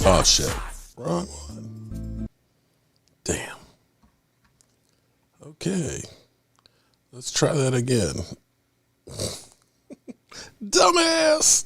Oh, shit. Wrong one. Damn. Okay. Let's try that again. Dumbass.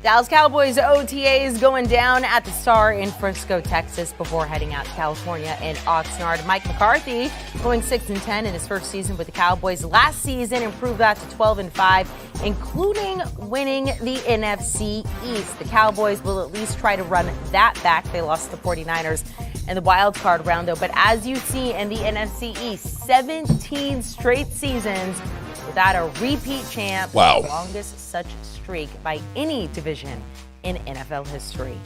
Dallas Cowboys OTAs going down at the Star in Frisco, Texas, before heading out to California in Oxnard. Mike McCarthy going 6-10 in his first season with the Cowboys. Last season improved that to 12-5, including winning the NFC East. The Cowboys will at least try to run that back. They lost the 49ers in the wild card round, though. But as you see in the NFC East, 17 straight seasons without a repeat champ. Wow. The longest such streak by any division in NFL history.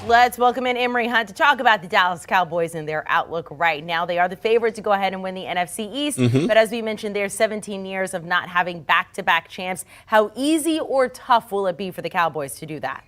Let's welcome in Emory Hunt to talk about the Dallas Cowboys and their outlook right now. They are the favorite to go ahead and win the NFC East, but as we mentioned, there's 17 years of not having back-to-back champs. How easy or tough will it be for the Cowboys to do that?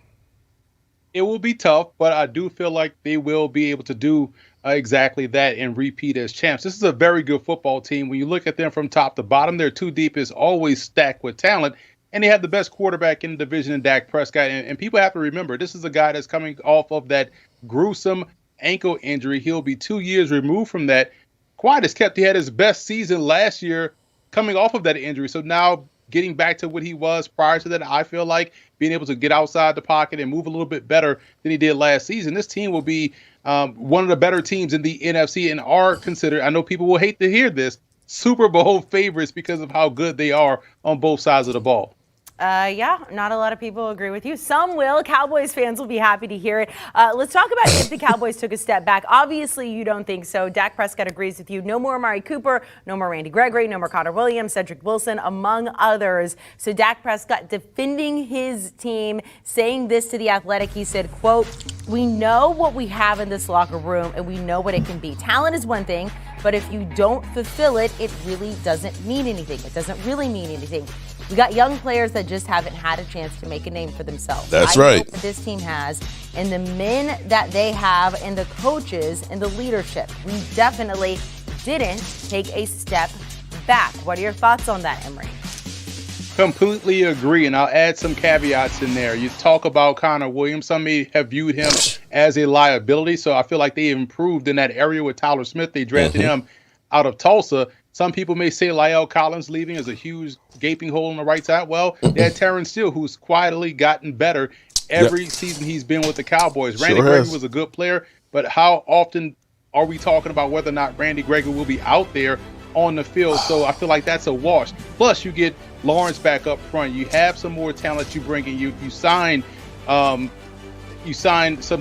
It will be tough, but I do feel like they will be able to do exactly that and repeat as champs. This is a very good football team. When you look at them from top to bottom, their two deep is always stacked with talent, and they have the best quarterback in the division in Dak Prescott. And people have to remember, this is a guy that's coming off of that gruesome ankle injury. He'll be 2 years removed from that. Quiet as kept, he had his best season last year coming off of that injury. So now getting back to what he was prior to that, I feel like being able to get outside the pocket and move a little bit better than he did last season. This team will be one of the better teams in the NFC and are considered, I know people will hate to hear this, Super Bowl favorites because of how good they are on both sides of the ball. Yeah, not a lot of people agree with you. Some will. Cowboys fans will be happy to hear it. Let's talk about if the Cowboys took a step back. Obviously, you don't think so. Dak Prescott agrees with you. No more Amari Cooper, no more Randy Gregory, no more Connor Williams, Cedric Wilson, among others. So Dak Prescott defending his team, saying this to The Athletic. He said, quote, "We know what we have in this locker room and we know what it can be. Talent is one thing, but if you don't fulfill it, it really doesn't mean anything. It doesn't really mean anything. We got young players that just haven't had a chance to make a name for themselves." That's I right. know what this team has, and the men that they have, and the coaches, and the leadership. We definitely didn't take a step back. What are your thoughts on that, Emory? Completely agree, and I'll add some caveats in there. You talk about Connor Williams. Some may have viewed him as a liability, so I feel like they improved in that area with Tyler Smith. They drafted him out of Tulsa. Some people may say La'el Collins leaving is a huge gaping hole on the right side. Well, they had Terrence Steele, who's quietly gotten better every season he's been with the Cowboys. Randy Gregory was a good player, but how often are we talking about whether or not Randy Gregory will be out there on the field? So I feel like that's a wash. Plus, you get Lawrence back up front. You have some more talent you bring in. You sign some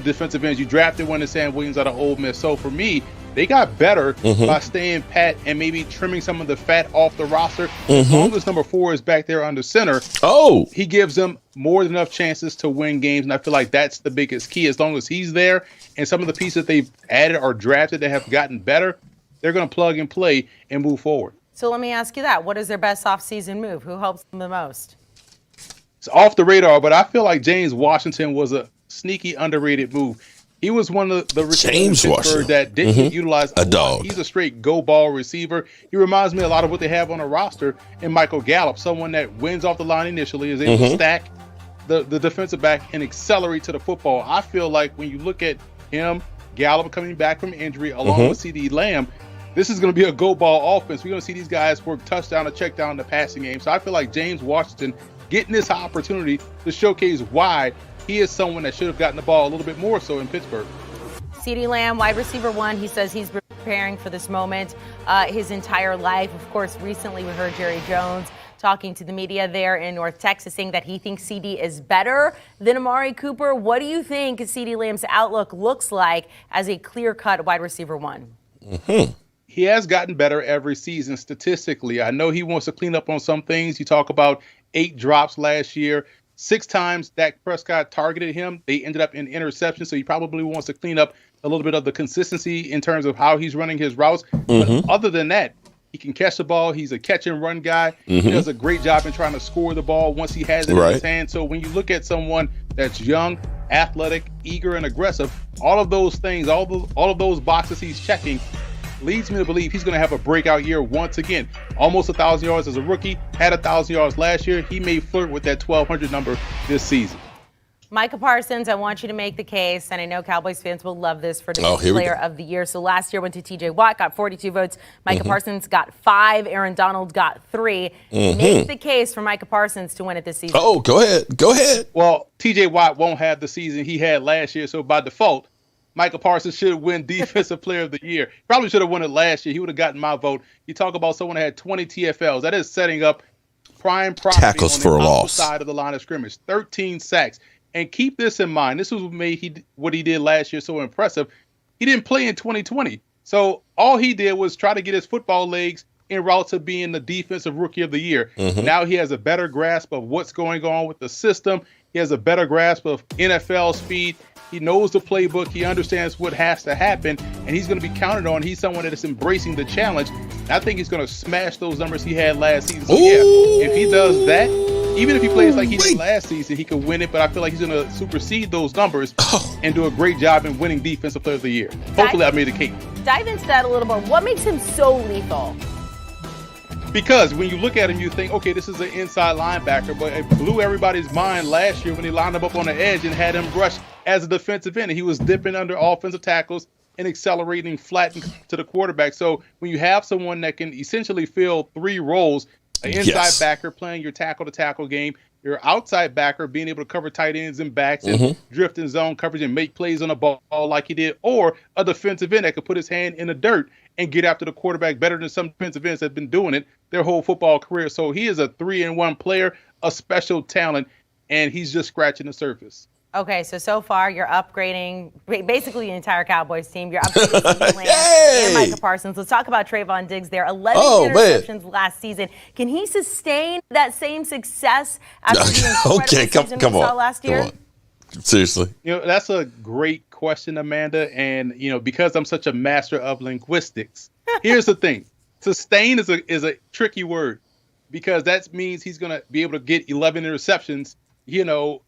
defensive ends. You drafted one in Sam Williams out of Ole Miss. So for me, they got better by staying pat and maybe trimming some of the fat off the roster. As long as number 4 is back there under center, he gives them more than enough chances to win games. And I feel like that's the biggest key. As long as he's there and some of the pieces they've added or drafted that have gotten better, they're going to plug and play and move forward. So let me ask you that. What is their best offseason move? Who helps them the most? It's off the radar, but I feel like James Washington was a sneaky underrated move. He was one of the receivers in Pittsburgh that didn't get utilized a lot. He's a straight go ball receiver. He reminds me a lot of what they have on a roster in Michael Gallup, someone that wins off the line initially, is able to stack the defensive back and accelerate to the football. I feel like when you look at him, Gallup coming back from injury, along with CeeDee Lamb, this is going to be a go ball offense. We're going to see these guys work touchdown or check down in the passing game. So I feel like James Washington getting this opportunity to showcase why he is someone that should have gotten the ball a little bit more so in Pittsburgh. CeeDee Lamb, wide receiver 1, he says he's been preparing for this moment his entire life. Of course, recently we heard Jerry Jones talking to the media there in North Texas, saying that he thinks CeeDee is better than Amari Cooper. What do you think CeeDee Lamb's outlook looks like as a clear-cut wide receiver 1? He has gotten better every season statistically. I know he wants to clean up on some things. You talk about 8 drops last year. 6 times Dak Prescott targeted him. They ended up in interception, so he probably wants to clean up a little bit of the consistency in terms of how he's running his routes. But other than that, He can catch the ball. He's a catch and run guy. He does a great job in trying to score the ball once he has it in his hand. So when you look at someone that's young, athletic, eager, and aggressive, all of those things, all of those boxes he's checking, leads me to believe he's going to have a breakout year once again. Almost 1,000 yards as a rookie, had 1,000 yards last year. He may flirt with that 1,200 number this season. Micah Parsons, I want you to make the case, and I know Cowboys fans will love this for Defensive Player of the Year. So last year went to T.J. Watt, got 42 votes. Micah Parsons got 5. Aaron Donald got 3. Make the case for Micah Parsons to win it this season. Oh, go ahead. Well, T.J. Watt won't have the season he had last year, so by default, Micah Parsons should win Defensive Player of the Year. Probably should have won it last year. He would have gotten my vote. You talk about someone that had 20 TFLs. That is setting up prime property tackles on for the a loss side of the line of scrimmage. 13 sacks. And keep this in mind. This was what he did last year so impressive. He didn't play in 2020. So all he did was try to get his football legs en route to being the Defensive Rookie of the Year. Now he has a better grasp of what's going on with the system. He has a better grasp of NFL speed. He knows the playbook. He understands what has to happen, and he's going to be counted on. He's someone that is embracing the challenge. And I think he's going to smash those numbers he had last season. So, yeah, if he does that, even if he plays like he did last season, he can win it. But I feel like he's going to supersede those numbers and do a great job in winning Defensive Player of the Year. Hopefully I made a case. Dive into that a little more. What makes him so lethal? Because when you look at him, you think, okay, this is an inside linebacker, but it blew everybody's mind last year when he lined him up on the edge and had him rush as a defensive end. He was dipping under offensive tackles and accelerating flat to the quarterback. So when you have someone that can essentially fill 3 roles, an inside backer playing your tackle-to-tackle game, your outside backer being able to cover tight ends and backs and drift in zone coverage and make plays on the ball like he did, or a defensive end that could put his hand in the dirt and get after the quarterback better than some defensive ends that have been doing it their whole football career. So he is a 3-in-1 player, a special talent, and he's just scratching the surface. Okay, so far you're upgrading basically the entire Cowboys team. You're upgrading CeeDee Lamb and Micah Parsons. Let's talk about Trayvon Diggs there. 11 interceptions last season. Can he sustain that same success after the incredible season we saw last year? Seriously. That's a great question, Amanda. And, because I'm such a master of linguistics, here's the thing. Sustain is a tricky word because that means he's going to be able to get 11 interceptions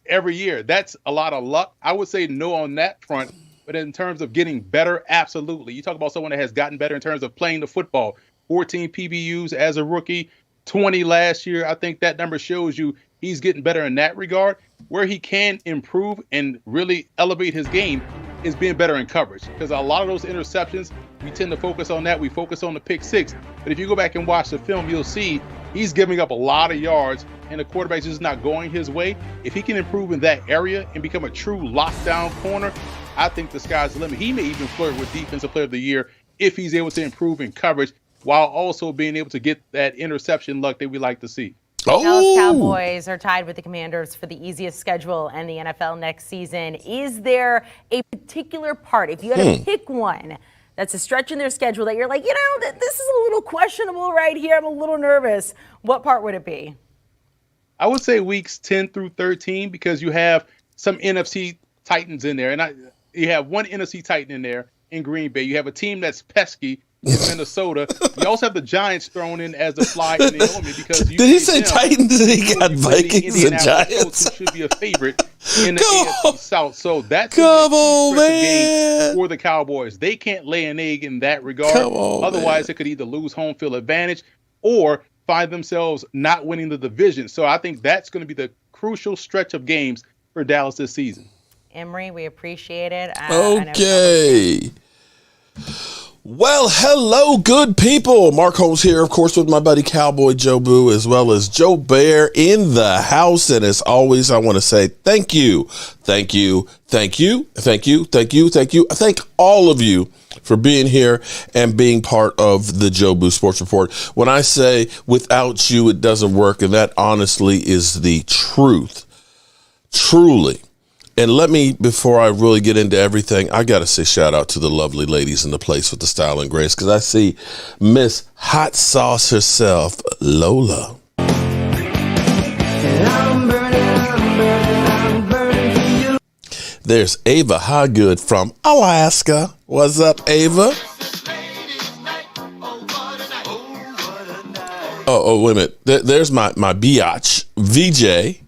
every year. That's a lot of luck. I would say no on that front, but in terms of getting better, absolutely. You talk about someone that has gotten better in terms of playing the football. 14 PBUs as a rookie, 20 last year. I think that number shows you he's getting better in that regard. Where he can improve and really elevate his game is being better in coverage, because a lot of those interceptions, we tend to focus on that. We focus on the pick six. But if you go back and watch the film, you'll see he's giving up a lot of yards and the quarterback's just not going his way. If he can improve in that area and become a true lockdown corner, I think the sky's the limit. He may even flirt with Defensive Player of the Year if he's able to improve in coverage while also being able to get that interception luck that we like to see. Dallas Cowboys are tied with the Commanders for the easiest schedule in the NFL next season. Is there a particular part, if you had to pick one, that's a stretch in their schedule that you're like, this is a little questionable right here, I'm a little nervous, what part would it be? I would say weeks 10 through 13, because you have some NFC Titans in there. And you have one NFC Titan in there in Green Bay. You have a team that's pesky in Minnesota. You also have the Giants thrown in as the fly in the omen, because did he say Titans and he got Vikings and Giants? Who should be a favorite in the AFC South. So that's a game for the Cowboys. They can't lay an egg in that regard. Otherwise, it could either lose home field advantage or find themselves not winning the division. So I think that's going to be the crucial stretch of games for Dallas this season. Emery, we appreciate it. Okay. Well, hello, good people. Mark Holmes here, of course, with my buddy Cowboy Jobu, as well as Joe Bear in the house. And as always, I want to say thank you. Thank you. Thank you. Thank you. Thank you. Thank you. I thank all of you for being here and being part of the Jobu Sports Report. When I say without you, it doesn't work. And that honestly is the truth. Truly. And let me, before I really get into everything, I got to say shout out to the lovely ladies in the place with the style and grace, because I see Miss Hot Sauce herself, Lola. There's Ava Hoggood from Alaska. What's up, Ava? Wait a minute. There's my biatch, VJ.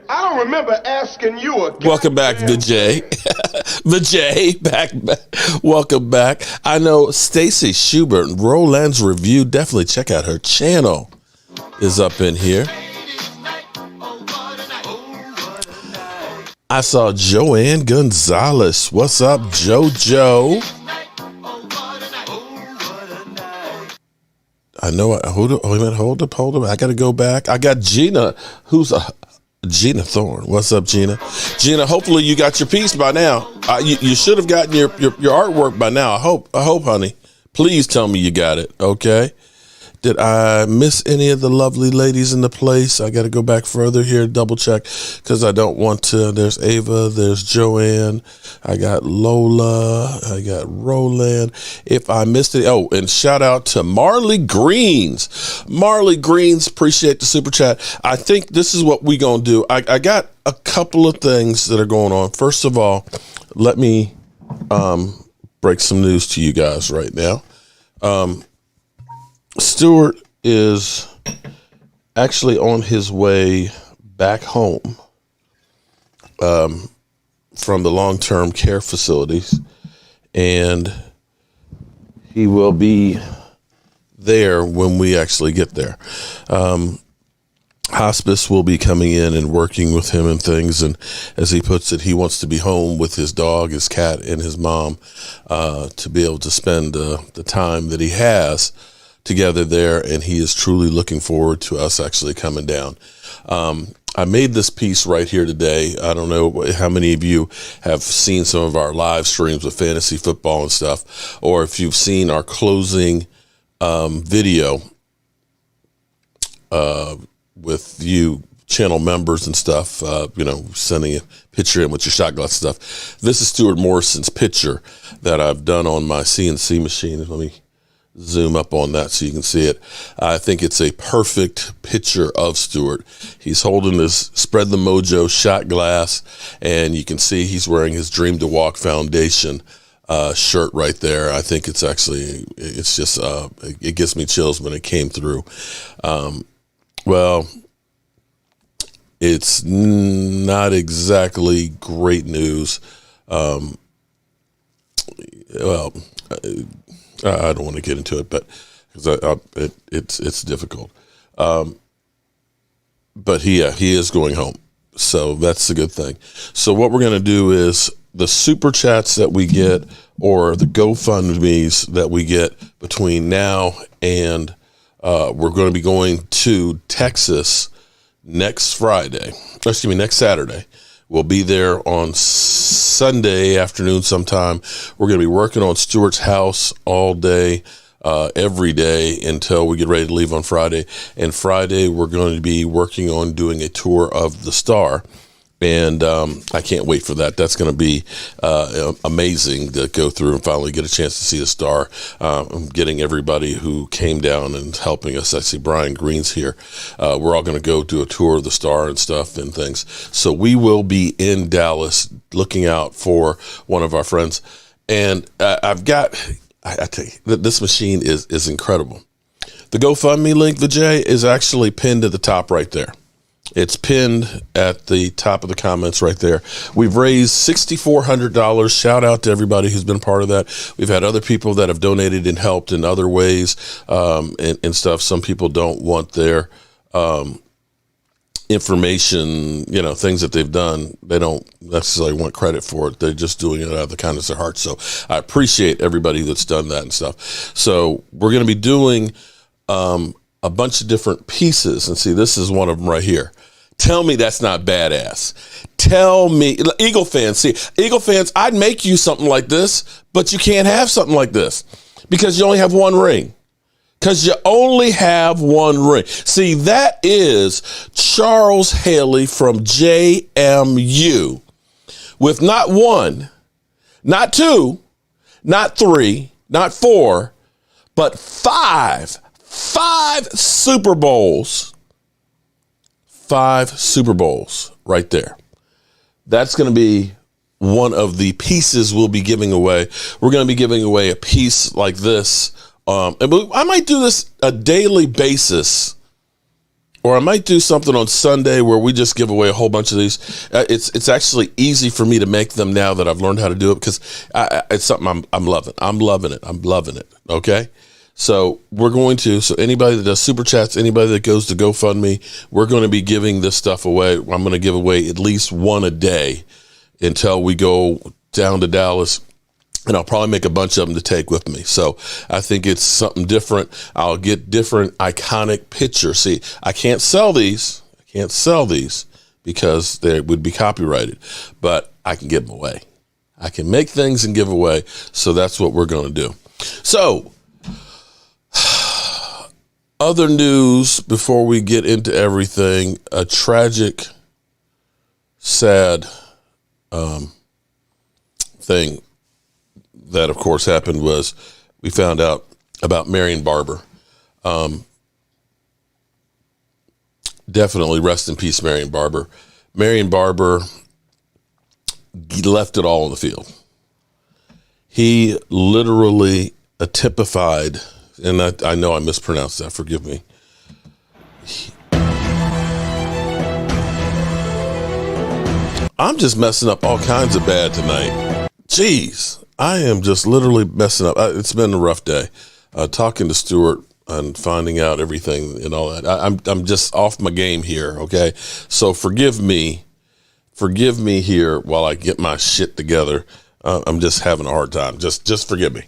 I don't remember asking you a Welcome back, Vijay. Vijay, back. Welcome back. I know Stacy Schubert, Roland's Review. Definitely check out her channel. Is up in here. I saw Joanne Gonzalez. What's up, JoJo? I know. Hold up. I got to go back. I got Gina, Gina Thorne. What's up, Gina? Gina, hopefully you got your piece by now. You should have gotten your artwork by now. I hope, honey. Please tell me you got it, okay? Did I miss any of the lovely ladies in the place? I got to go back further here, double check, because I don't want to. There's Ava, there's Joanne, I got Lola, I got Roland. If I missed it, and shout out to Marley Greens. Marley Greens, appreciate the super chat. I think this is what we going to do. I got a couple of things that are going on. First of all, let me break some news to you guys right now. Stuart is actually on his way back home from the long-term care facilities, and he will be there when we actually get there. Hospice will be coming in and working with him and things, and as he puts it, he wants to be home with his dog, his cat, and his mom to be able to spend the time that he has together there, and he is truly looking forward to us actually coming down. I made this piece right here today. I don't know how many of you have seen some of our live streams with fantasy football and stuff, or if you've seen our closing video with you channel members and stuff, sending a picture in with your shot glass stuff. This is Stuart Morrison's picture that I've done on my CNC machine. Let me zoom up on that so you can see it. I think it's a perfect picture of Stuart. He's holding this Spread the Mojo shot glass, and you can see he's wearing his Dream to Walk Foundation shirt right there. I think it's just, it gives me chills when it came through. Well, it's not exactly great news. I don't want to get into it, but because it's difficult. But he is going home, so that's a good thing. So what we're going to do is the super chats that we get, or the GoFundMe's that we get between now and we're going to be going to Texas next Saturday. We'll be there on Sunday afternoon sometime. We're going to be working on Stuart's house all day, every day until we get ready to leave on Friday. And Friday, we're going to be working on doing a tour of the Star. And I can't wait for that. That's going to be amazing to go through and finally get a chance to see the Star. I'm getting everybody who came down and helping us. I see Brian Green's here. We're all going to go do a tour of the Star and stuff and things. So we will be in Dallas looking out for one of our friends. And I tell you, this machine is incredible. The GoFundMe link, Vijay, is actually pinned at the top right there. It's pinned at the top of the comments right there. We've raised $6,400. Shout out to everybody who's been part of that. We've had other people that have donated and helped in other ways and stuff. Some people don't want their information, things that they've done. They don't necessarily want credit for it. They're just doing it out of the kindness of their heart. So I appreciate everybody that's done that and stuff. So we're going to be doing a bunch of different pieces. And see, this is one of them right here. Tell me that's not badass. Tell me, Eagle fans, I'd make you something like this, but you can't have something like this because you only have one ring. Because you only have one ring. See, that is Charles Haley from JMU with not one, not two, not three, not four, but five Super Bowls. 5 Super Bowls right there. That's going to be one of the pieces we'll be giving away. We're going to be giving away a piece like this. And I might do this a daily basis Or I might do something on Sunday where we just give away a whole bunch of these. It's actually easy for me to make them now that I've learned how to do it because it's something I'm loving. I'm loving it. Okay? So we're going to, so anybody that does Super Chats, anybody that goes to GoFundMe, we're going to be giving this stuff away. I'm going to give away at least one a day until we go down to Dallas. And I'll probably make a bunch of them to take with me. So I think it's something different. I'll get different iconic pictures. See, I can't sell these. Because they would be copyrighted. But I can give them away. I can make things and give away. So that's what we're going to do. So, other news before we get into everything. A tragic, sad thing that, of course, happened was we found out about Marion Barber. Definitely rest in peace, Marion Barber. Marion Barber left it all on the field. He literally typified, and I know I mispronounced that, forgive me. I'm just messing up all kinds of bad tonight. Jeez. I am just literally messing up. It's been a rough day. Talking to Stuart and finding out everything and all that. I'm just off my game here, okay? So forgive me here while I get my shit together. I'm just having a hard time. Just forgive me.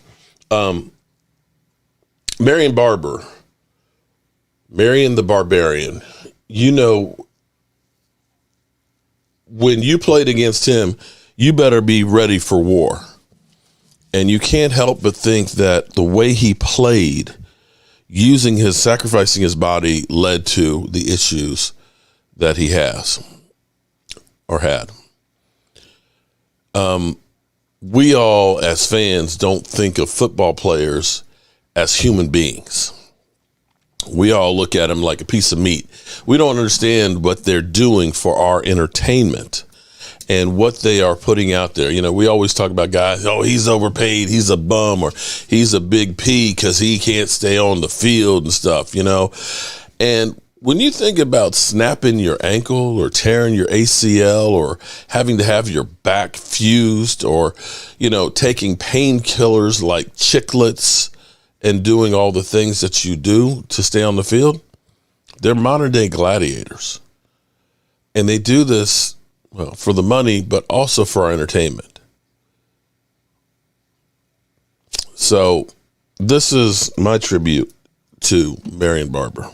Marion Barber, Marion the Barbarian. You know, when you played against him, you better be ready for war. And you can't help but think that the way he played, sacrificing his body, led to the issues that he has or had. We all, as fans, don't think of football players as human beings. We all look at them like a piece of meat. We don't understand what they're doing for our entertainment and what they are putting out there. You know, we always talk about guys, oh, he's overpaid, he's a bum, or he's a big P because he can't stay on the field and stuff, you know. And when you think about snapping your ankle or tearing your ACL or having to have your back fused or, you know, taking painkillers like Chiclets and doing all the things that you do to stay on the field, they're modern day gladiators. And they do this, well, for the money, but also for our entertainment. So this is my tribute to Marion Barber.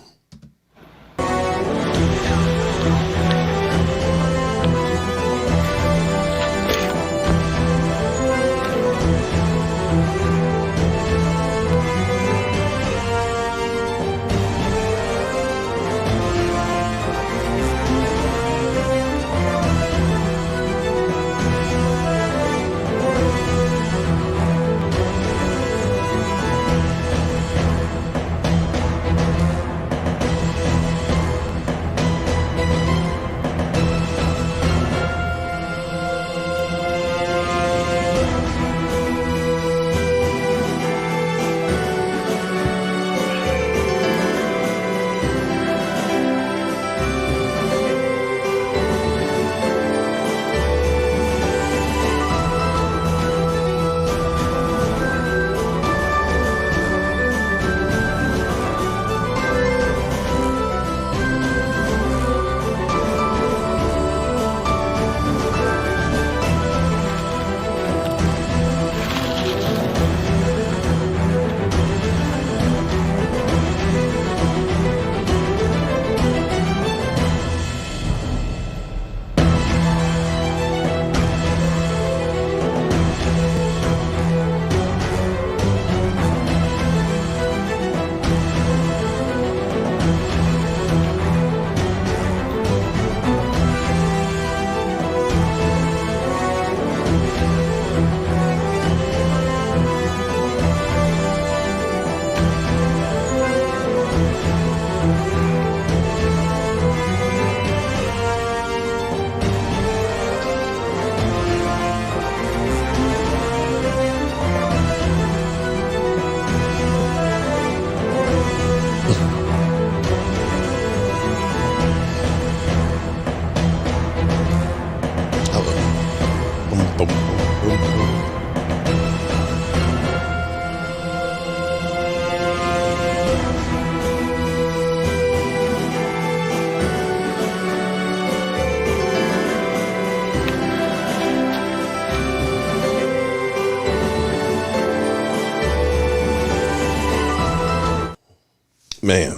Man,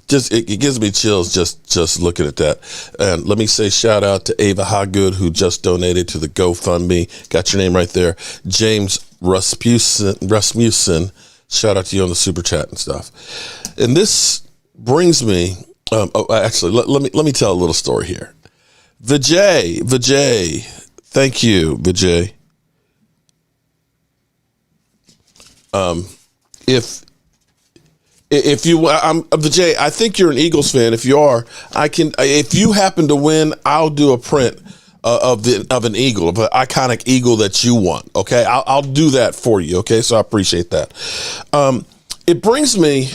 just it gives me chills just looking at that. And let me say shout out to Ava Hoggood, who just donated to the GoFundMe. Got your name right there. James Rasmussen. Shout out to you on the super chat and stuff. And this brings me. Actually, let me tell a little story here. Vijay, thank you, Vijay. If you, Vijay, I think you're an Eagles fan. If you are, if you happen to win, I'll do a print of an eagle, of an iconic eagle that you want. Okay, I'll do that for you. Okay, so I appreciate that. It brings me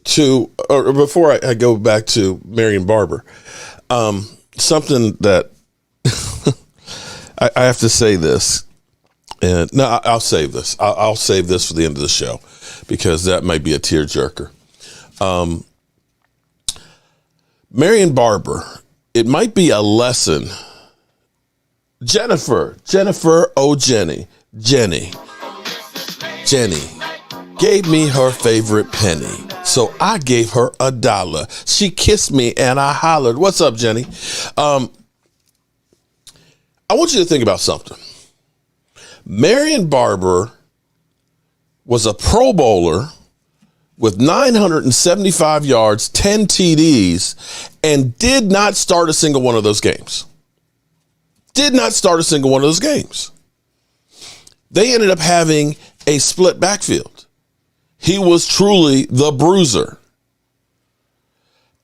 to, or before I go back to Marion Barber, something that I have to say this, and no, I'll save this. I'll save this for the end of the show because that might be a tearjerker. Marion Barber, it might be a lesson. Jennifer, Jenny gave me her favorite penny. So I gave her $1. She kissed me and I hollered. What's up, Jenny? I want you to think about something. Marion Barber was a Pro Bowler with 975 yards, 10 TDs, and did not start a single one of those games. Did not start a single one of those games. They ended up having a split backfield. He was truly the bruiser.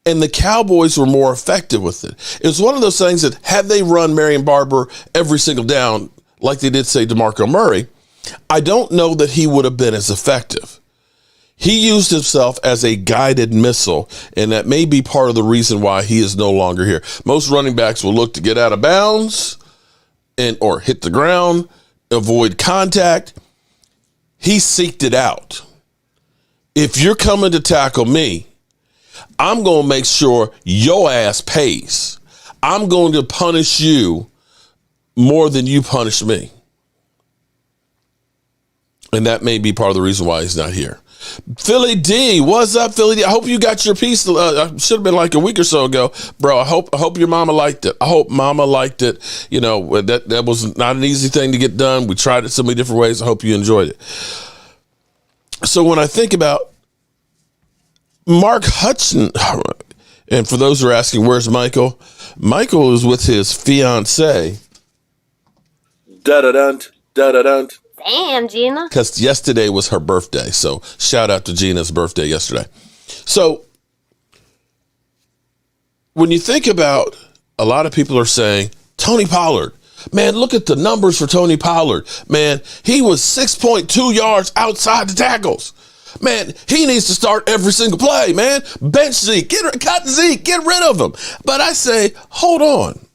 And the Cowboys were more effective with it. It was one of those things that had they run Marion Barber every single down, like they did say DeMarco Murray, I don't know that he would have been as effective. He used himself as a guided missile, and that may be part of the reason why he is no longer here. Most running backs will look to get out of bounds or hit the ground, avoid contact. He seeked it out. If you're coming to tackle me, I'm going to make sure your ass pays. I'm going to punish you more than you punish me. And that may be part of the reason why he's not here. Philly D, what's up, Philly D? I hope you got your piece. Should have been like a week or so ago, bro. I hope your mama liked it. I hope mama liked it. You know, that was not an easy thing to get done. We tried it so many different ways. I hope you enjoyed it. So when I think about Mark Hudson, and for those who are asking, where's Michael? Michael is with his fiance. Da-da-dun, da-da-dun. Damn, Gina. Because yesterday was her birthday. So shout out to Gina's birthday yesterday. So when you think about, a lot of people are saying, Tony Pollard, man, look at the numbers for Tony Pollard. Man, he was 6.2 yards outside the tackles. Man, he needs to start every single play, man. Bench Zeke, cut Zeke, get rid of him. But I say, hold on.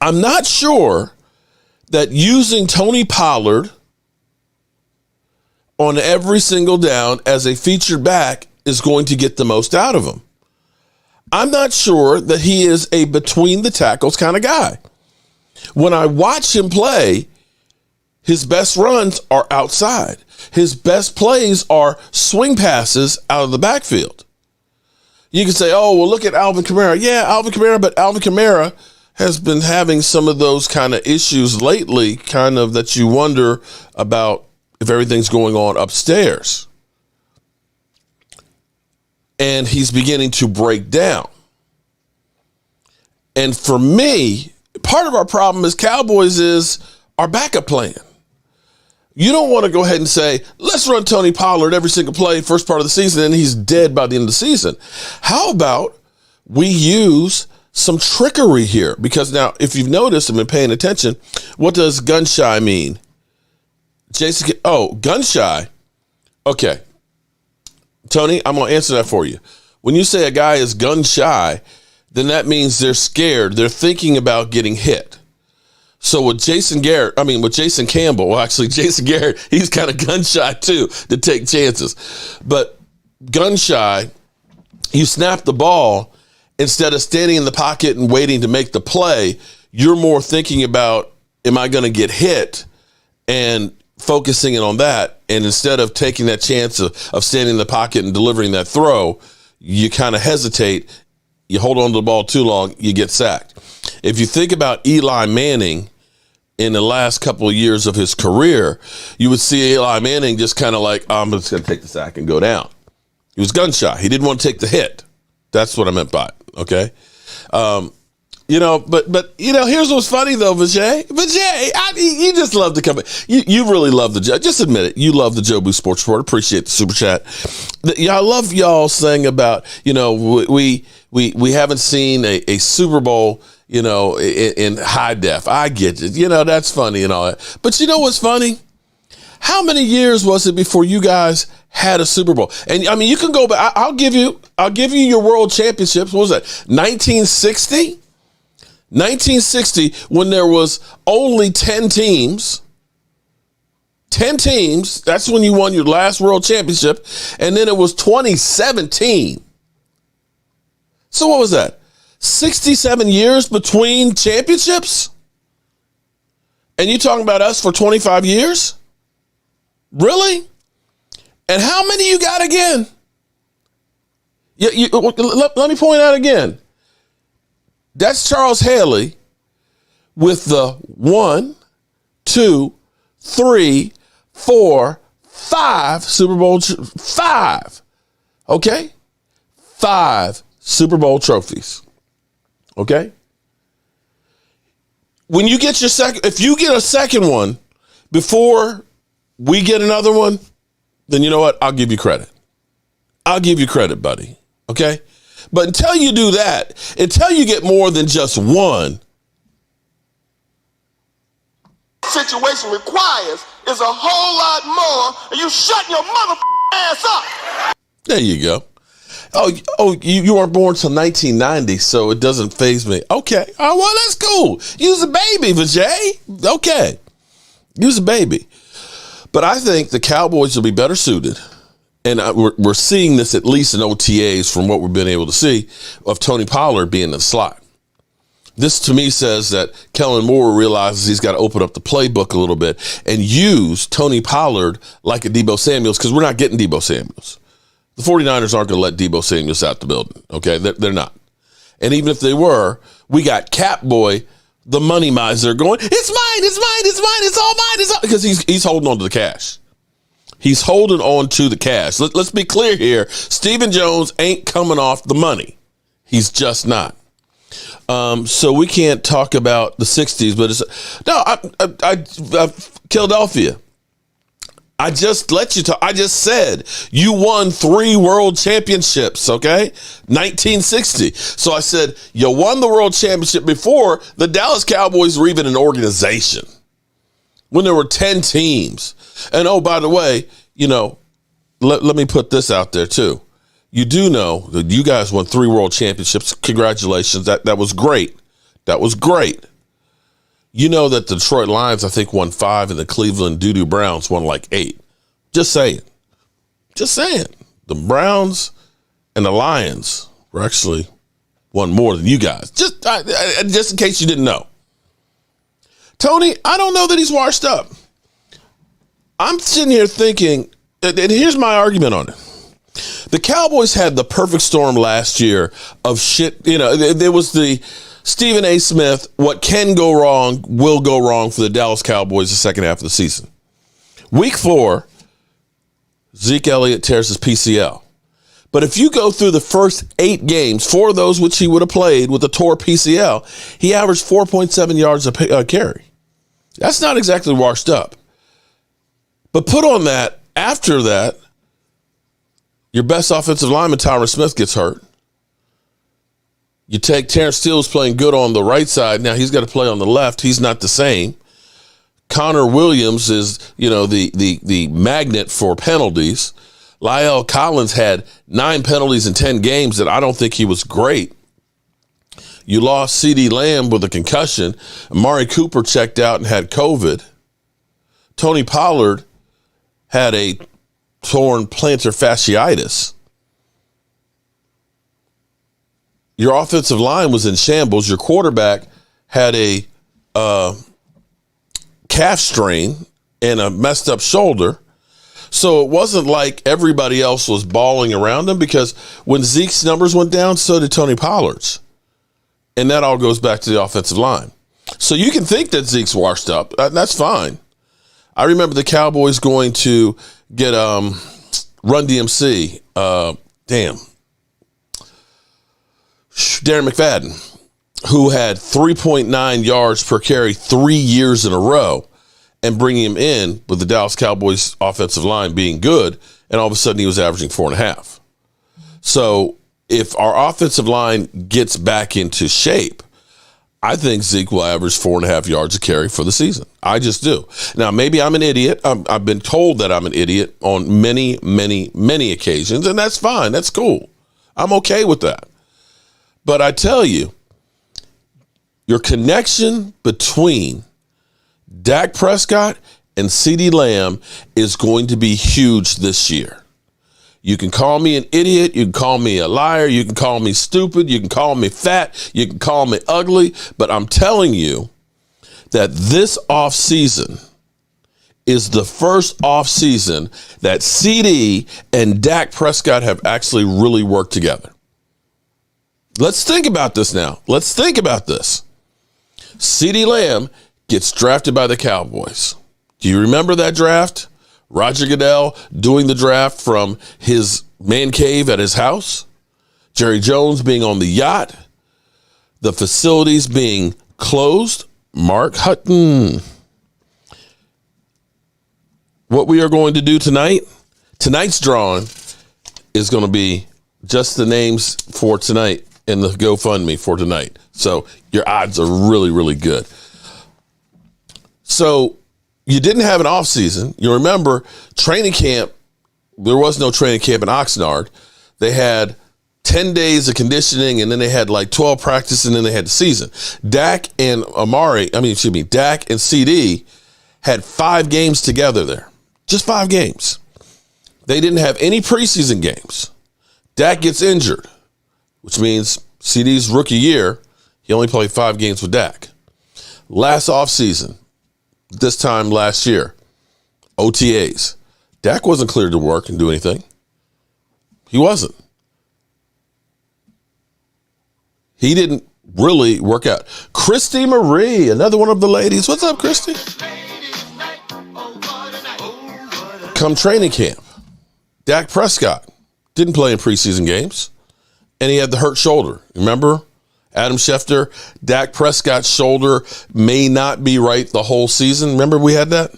I'm not sure that using Tony Pollard on every single down as a featured back is going to get the most out of him. I'm not sure that he is a between the tackles kind of guy. When I watch him play, his best runs are outside. His best plays are swing passes out of the backfield. You can say, oh, well, look at Alvin Kamara. Yeah, Alvin Kamara, but Alvin Kamara has been having some of those kind of issues lately, kind of that you wonder about if everything's going on upstairs. And he's beginning to break down. And for me, part of our problem as Cowboys is our backup plan. You don't want to go ahead and say, let's run Tony Pollard every single play first part of the season, and he's dead by the end of the season. How about we use some trickery here? Because now, if you've noticed and been paying attention, what does gun shy mean? Gun shy. Okay. Tony, I'm going to answer that for you. When you say a guy is gun shy, then that means they're scared. They're thinking about getting hit. So with Jason Campbell, well, actually Jason Garrett, he's kind of gun shy too, to take chances. But gun shy, you snap the ball, instead of standing in the pocket and waiting to make the play, you're more thinking about, am I going to get hit? And focusing in on that, and instead of taking that chance of standing in the pocket and delivering that throw, you kind of hesitate. You hold on to the ball too long, you get sacked. If you think about Eli Manning in the last couple of years of his career, you would see Eli Manning just kind of like, I'm just going to take the sack and go down. He was gun shy. He didn't want to take the hit. That's what I meant by it, okay? But here's what's funny, though, Vijay. You just love to come. You really love just admit it. You love the Jobu Sports Report. Appreciate the super chat. I love y'all saying about, we haven't seen a Super Bowl, in high def. I get it. That's funny and all that. But you know what's funny? How many years was it before you guys had a Super Bowl? And I mean, you can go back. I'll give you your world championships. What was that? 1960? 1960, when there was only 10 teams. 10 teams. That's when you won your last world championship. And then it was 2017. So what was that? 67 years between championships? And you talking about us for 25 years? Really? And how many you got again? Let me point out again. That's Charles Haley with the 1, 2, 3, 4, 5 Super Bowl, 5. Okay? 5 Super Bowl trophies. Okay? When you get your if you get a second one before we get another one, then you know what? I'll give you credit. I'll give you credit, buddy. Okay? But until you do that, until you get more than just one, situation requires is a whole lot more, and you shut your mother ass up. There you go. You weren't born till 1990, so it doesn't faze me. Okay. Oh, well, that's cool. You's a baby, Vijay. Okay. You's a baby. But I think the Cowboys will be better suited. And we're seeing this at least in OTAs from what we've been able to see of Tony Pollard being in the slot. This to me says that Kellen Moore realizes he's got to open up the playbook a little bit and use Tony Pollard like a Deebo Samuels, because we're not getting Deebo Samuels. The 49ers aren't going to let Deebo Samuels out the building. Okay, they're not. And even if they were, we got Catboy, the money miser, going, it's mine, it's all mine, because he's holding on to the cash. He's holding on to the cash. Let's be clear here. Stephen Jones ain't coming off the money. He's just not. So we can't talk about the 60s, but Philadelphia. I just let you talk. I just said you won 3 world championships, okay? 1960. So I said you won the world championship before the Dallas Cowboys were even an organization, when there were 10 teams. And oh, by the way, let me put this out there too. You do know that you guys won 3 world championships. Congratulations. That was great. That was great. You know that the Detroit Lions, I think, won 5, and the Cleveland Doo-Doo Browns won like 8. Just saying. Just saying. The Browns and the Lions were actually won more than you guys. Just in case you didn't know. Tony, I don't know that he's washed up. I'm sitting here thinking, and here's my argument on it. The Cowboys had the perfect storm last year of shit. There was the Stephen A. Smith, what can go wrong will go wrong for the Dallas Cowboys the second half of the season. Week 4, Zeke Elliott tears his PCL. But if you go through the first 8 games, 4 of those which he would have played with a tore PCL, he averaged 4.7 yards a carry. That's not exactly washed up. But put on that, after that, your best offensive lineman, Tyron Smith, gets hurt. You take Terrence Steele's playing good on the right side. Now he's got to play on the left. He's not the same. Connor Williams is, the magnet for penalties. Lyle Collins had 9 penalties in 10 games that I don't think he was great. You lost CeeDee Lamb with a concussion. Amari Cooper checked out and had COVID. Tony Pollard had a torn plantar fasciitis. Your offensive line was in shambles. Your quarterback had a calf strain and a messed up shoulder. So it wasn't like everybody else was balling around him, because when Zeke's numbers went down, so did Tony Pollard's. And that all goes back to the offensive line. So you can think that Zeke's washed up. That's fine. I remember the Cowboys going to get Run DMC. Darren McFadden, who had 3.9 yards per carry 3 years in a row, and bringing him in with the Dallas Cowboys offensive line being good, and all of a sudden he was averaging 4.5. So if our offensive line gets back into shape, I think Zeke will average 4.5 yards a carry for the season. I just do. Now, maybe I'm an idiot. I've been told that I'm an idiot on many, many, many occasions, and that's fine. That's cool. I'm okay with that. But I tell you, your connection between Dak Prescott and CeeDee Lamb is going to be huge this year. You can call me an idiot. You can call me a liar. You can call me stupid. You can call me fat. You can call me ugly. But I'm telling you that this offseason is the first offseason that CeeDee and Dak Prescott have actually really worked together. Let's think about this now. Let's think about this. CeeDee Lamb gets drafted by the Cowboys. Do you remember that draft? Roger Goodell doing the draft from his man cave at his house. Jerry Jones being on the yacht. The facilities being closed. Mark Hutton. What we are going to do tonight's drawing is going to be just the names for tonight in the GoFundMe for tonight. So your odds are really, really good. So you didn't have an off season. You remember training camp. There was no training camp in Oxnard. They had 10 days of conditioning, and then they had like 12 practice, and then they had the season. Dak and CeeDee had 5 games together there. Just 5 games. They didn't have any preseason games. Dak gets injured, which means CeeDee's rookie year, he only played 5 games with Dak. Last offseason, this time last year, OTAs. Dak wasn't cleared to work and do anything. He wasn't. He didn't really work out. Christy Marie, another one of the ladies. What's up, Christy? Come training camp, Dak Prescott didn't play in preseason games, and he had the hurt shoulder. Remember? Adam Schefter, Dak Prescott's shoulder may not be right the whole season. Remember we had that?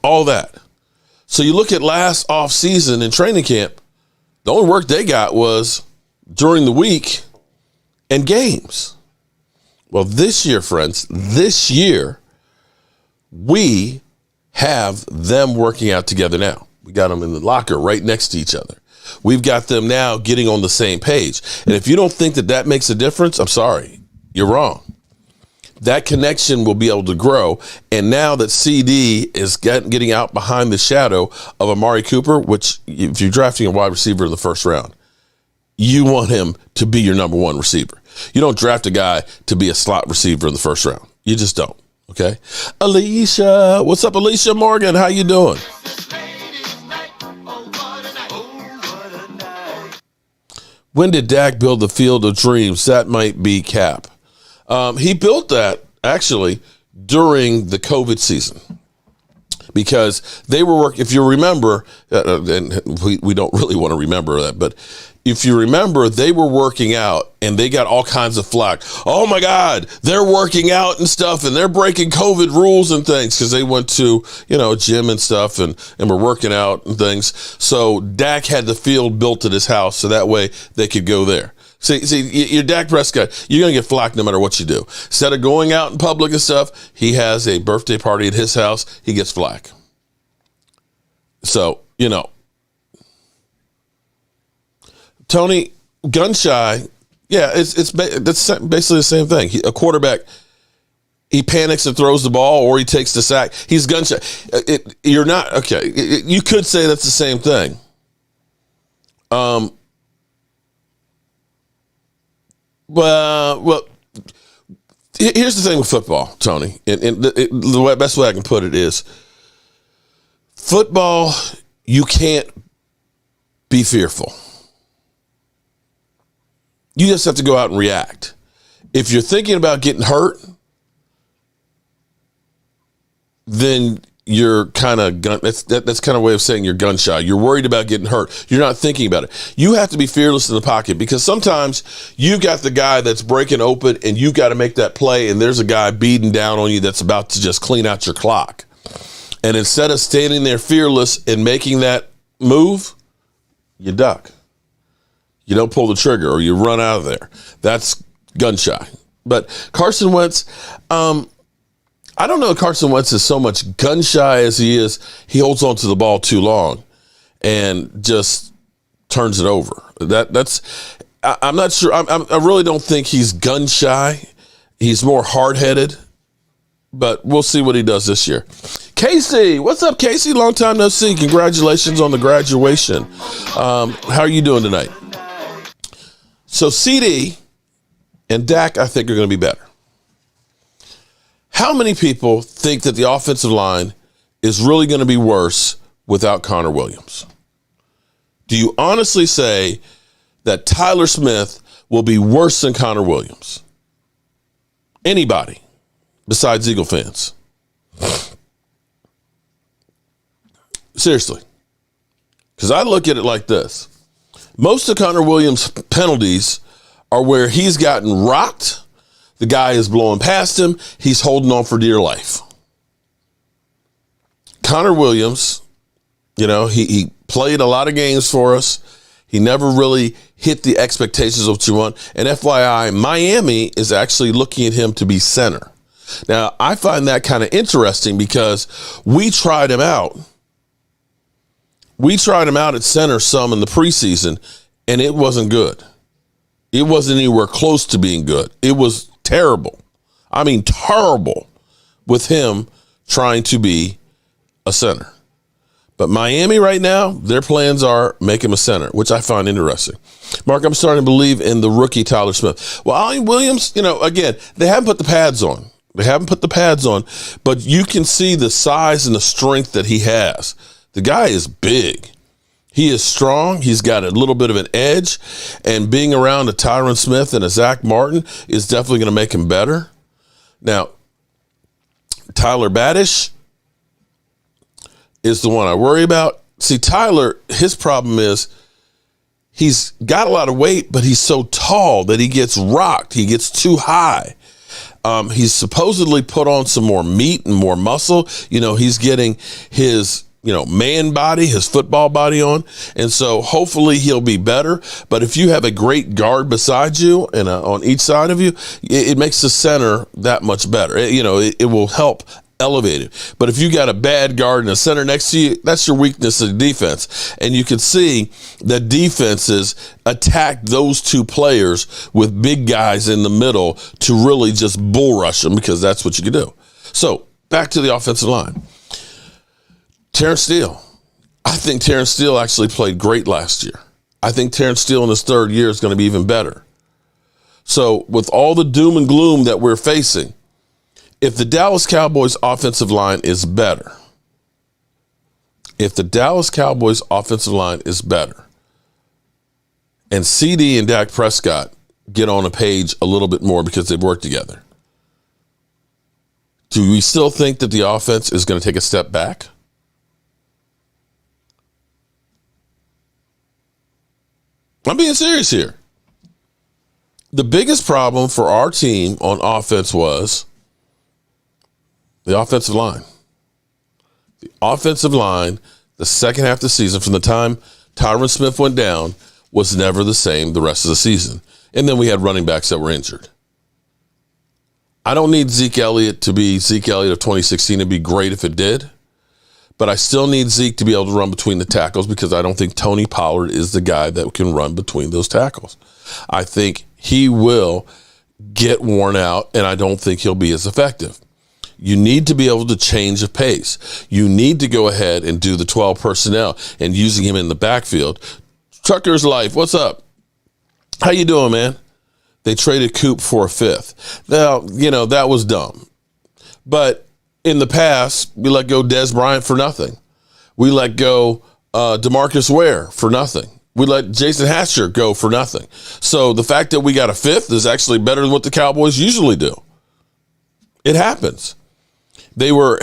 All that. So you look at last offseason in training camp, the only work they got was during the week and games. Well, this year, friends, we have them working out together now. We got them in the locker right next to each other. We've got them now getting on the same page. And if you don't think that that makes a difference, I'm sorry, you're wrong. That connection will be able to grow. And now that CeeDee is getting out behind the shadow of Amari Cooper, which if you're drafting a wide receiver in the first round, you want him to be your number one receiver. You don't draft a guy to be a slot receiver in the first round. You just don't. Okay. Alicia, what's up, Alicia Morgan? How you doing? When did Dak build the Field of Dreams? That might be Cap. He built that actually during the COVID season because they were working. If you remember, and we don't really want to remember that, but if you remember, they were working out and they got all kinds of flack. Oh my God, they're working out and stuff and they're breaking COVID rules and things because they went to, gym and stuff and were working out and things. So Dak had the field built at his house so that way they could go there. See, you're Dak Prescott, you're going to get flack no matter what you do. Instead of going out in public and stuff, he has a birthday party at his house, he gets flack. So, Tony, gun shy, yeah, that's basically the same thing. A quarterback, he panics and throws the ball, or he takes the sack. He's gun shy. You're not okay. You could say that's the same thing. Well, Here's the thing with football, Tony, and the best way I can put it is football, you can't be fearful. You just have to go out and react. If you're thinking about getting hurt, then you're kind of that's kind of a way of saying you're gun shy. You're worried about getting hurt. You're not thinking about it. You have to be fearless in the pocket because sometimes you've got the guy that's breaking open and you got to make that play and there's a guy beating down on you that's about to just clean out your clock. And instead of standing there fearless and making that move, you duck. You don't pull the trigger or you run out of there. That's gun shy. But Carson Wentz, I don't know if Carson Wentz is so much gun shy as he is. He holds on to the ball too long and just turns it over. I'm not sure. I really don't think he's gun shy. He's more hard headed, but we'll see what he does this year. Casey, what's up, Casey? Long time no see. Congratulations on the graduation. How are you doing tonight? So CeeDee and Dak, I think, are going to be better. How many people think that the offensive line is really going to be worse without Connor Williams? Do you honestly say that Tyler Smith will be worse than Connor Williams? Anybody besides Eagle fans? Seriously. Because I look at it like this. Most of Connor Williams' penalties are where he's gotten rocked. The guy is blowing past him. He's holding on for dear life. Connor Williams, he played a lot of games for us. He never really hit the expectations of what you want. And FYI, Miami is actually looking at him to be center. Now, I find that kind of interesting because we tried him out. We tried him out at center some in the preseason, and it wasn't good. It wasn't anywhere close to being good. It was terrible. I mean, terrible with him trying to be a center. But Miami right now, their plans are make him a center, which I find interesting. Mark, I'm starting to believe in the rookie Tyler Smith. Well, Ollie Williams, again, they haven't put the pads on. But you can see the size and the strength that he has. The guy is big. He is strong. He's got a little bit of an edge. And being around a Tyron Smith and a Zach Martin is definitely going to make him better. Now, Tyler Badish is the one I worry about. See, Tyler, his problem is he's got a lot of weight, but he's so tall that he gets rocked. He gets too high. He's supposedly put on some more meat and more muscle. He's getting his man body, his football body on. And so hopefully he'll be better. But if you have a great guard beside you and on each side of you, it makes the center that much better. It will help elevate it. But if you got a bad guard and a center next to you, that's your weakness of defense. And you can see that defenses attack those two players with big guys in the middle to really just bull rush them because that's what you can do. So back to the offensive line. Terrence Steele. I think Terrence Steele actually played great last year. I think Terrence Steele in his third year is going to be even better. So with all the doom and gloom that we're facing, if the Dallas Cowboys offensive line is better, and CeeDee and Dak Prescott get on a page a little bit more because they've worked together, do we still think that the offense is going to take a step back? I'm being serious here. The biggest problem for our team on offense was the offensive line. The offensive line, the second half of the season, from the time Tyron Smith went down, was never the same the rest of the season. And then we had running backs that were injured. I don't need Zeke Elliott to be Zeke Elliott of 2016. It'd be great if it did. But I still need Zeke to be able to run between the tackles because I don't think Tony Pollard is the guy that can run between those tackles. I think he will get worn out, and I don't think he'll be as effective. You need to be able to change the pace. You need to go ahead and do the 12 personnel and using him in the backfield. Trucker's Life, what's up? How you doing, man? They traded Coop for a fifth. Now, that was dumb. But in the past, we let go Des Bryant for nothing. We let go DeMarcus Ware for nothing. We let Jason Hatcher go for nothing. So the fact that we got a fifth is actually better than what the Cowboys usually do. It happens. They were,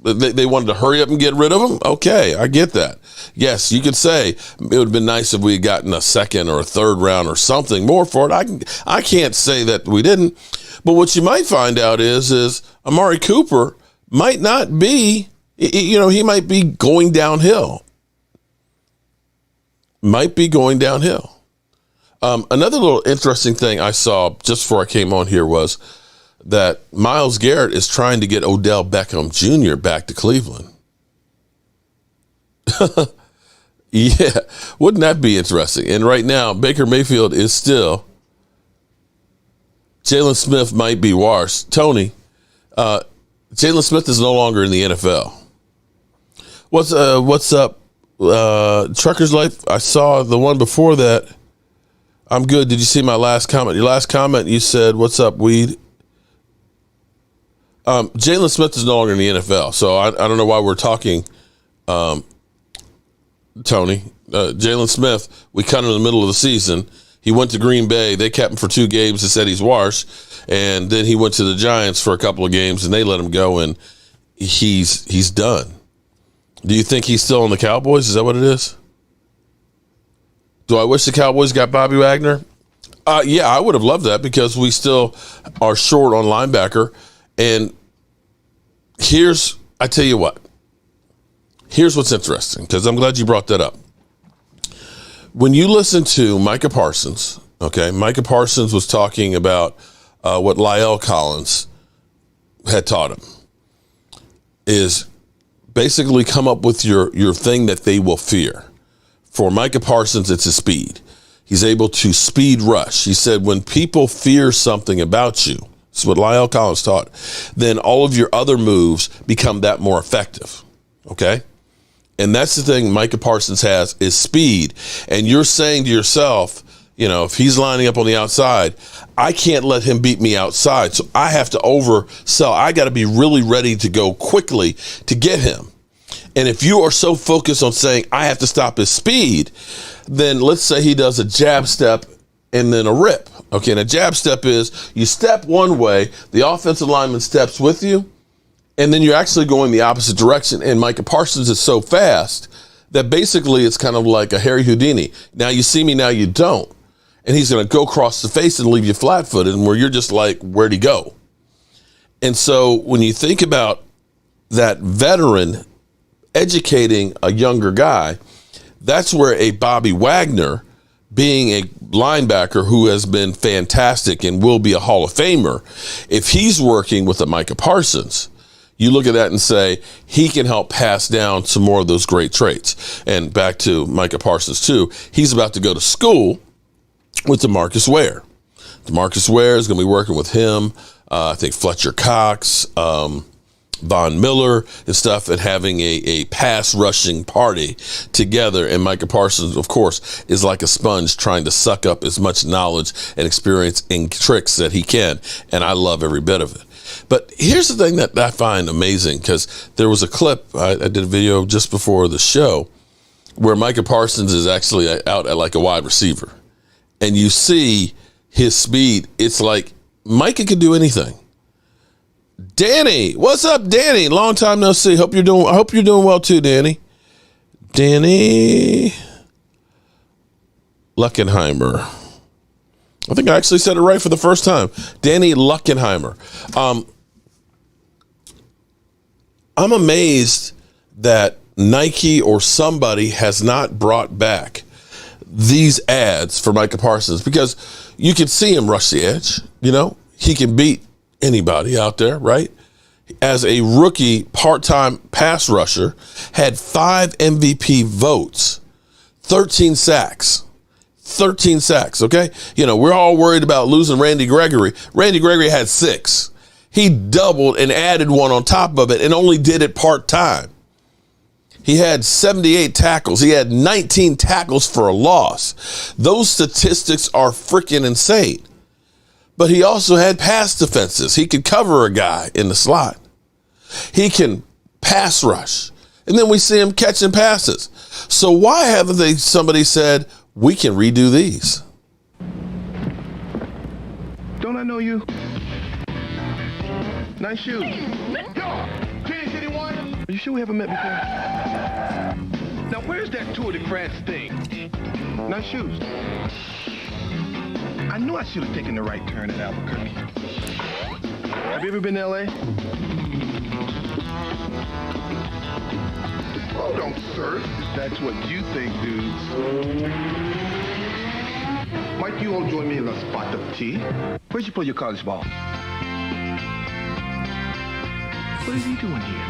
they wanted to hurry up and get rid of him. Okay, I get that. Yes, you could say it would have been nice if we had gotten a second or a third round or something more for it. I can't say that we didn't. But what you might find out is Amari Cooper might not be, he might be going downhill. Might be going downhill. Another little interesting thing I saw just before I came on here was that Myles Garrett is trying to get Odell Beckham Jr. back to Cleveland. Yeah, wouldn't that be interesting? And right now, Baker Mayfield is still. Jalen Smith might be worse. Tony, Jalen Smith is no longer in the NFL. What's up? Trucker's Life. I saw the one before that. I'm good. Did you see my last comment? Your last comment, you said, "What's up, weed?" Jalen Smith is no longer in the NFL, so I don't know why we're talking. Tony, Jalen Smith, we cut him in the middle of the season. He went to Green Bay. They kept him for 2 games and said he's washed. And then he went to the Giants for a couple of games, and they let him go, and he's done. Do you think he's still on the Cowboys? Is that what it is? Do I wish the Cowboys got Bobby Wagner? Yeah, I would have loved that because we still are short on linebacker. And I tell you what. Here's what's interesting, because I'm glad you brought that up. When you listen to Micah Parsons, okay, Micah Parsons was talking about what La'el Collins had taught him is basically come up with your thing that they will fear. For Micah Parsons, it's his speed. He's able to speed rush. He said when people fear something about you, that's what La'el Collins taught, then all of your other moves become that more effective, okay? And that's the thing Micah Parsons has is speed. And you're saying to yourself, if he's lining up on the outside, I can't let him beat me outside. So I have to oversell. I got to be really ready to go quickly to get him. And if you are so focused on saying I have to stop his speed, then let's say he does a jab step and then a rip. Okay, and a jab step is you step one way, the offensive lineman steps with you, and then you're actually going the opposite direction. And Micah Parsons is so fast that basically it's kind of like a Harry Houdini. Now you see me, now you don't. And he's going to go across the face and leave you flat-footed, and where you're just like, where'd he go? And so when you think about that veteran educating a younger guy, that's where a Bobby Wagner, being a linebacker who has been fantastic and will be a Hall of Famer, if he's working with a Micah Parsons, you look at that and say, he can help pass down some more of those great traits. And back to Micah Parsons, too, he's about to go to school with DeMarcus Ware. DeMarcus Ware is going to be working with him, I think Fletcher Cox, Von Miller and stuff, and having a pass rushing party together. And Micah Parsons, of course, is like a sponge trying to suck up as much knowledge and experience and tricks that he can. And I love every bit of it. But here's the thing that I find amazing, because there was a clip, I did a video just before the show, where Micah Parsons is actually out at like a wide receiver. And you see his speed. It's like Micah can do anything. Danny, what's up, Danny? Long time no see. I hope you're doing well too, Danny. Danny Luckenheimer. I think I actually said it right for the first time. Danny Luckenheimer. I'm amazed that Nike or somebody has not brought back these ads for Micah Parsons, because you can see him rush the edge. He can beat anybody out there, right? As a rookie part-time pass rusher, had 5 MVP votes, 13 sacks, okay? We're all worried about losing Randy Gregory. Randy Gregory had 6. He doubled and added 1 on top of it and only did it part-time. He had 78 tackles. He had 19 tackles for a loss. Those statistics are freaking insane. But he also had pass defenses. He could cover a guy in the slot. He can pass rush. And then we see him catching passes. So why haven't somebody said, we can redo these? Don't I know you? Nice shoes. Yo, Kansas City one. Are you sure we haven't met before? Now, where's that Tour de France thing? Nice shoes. I knew I should have taken the right turn at Albuquerque. Have you ever been to L.A.? Hold on, sir. That's what you think, dudes. Might you all join me in a spot of tea? Where'd you play your college ball? What is he doing here?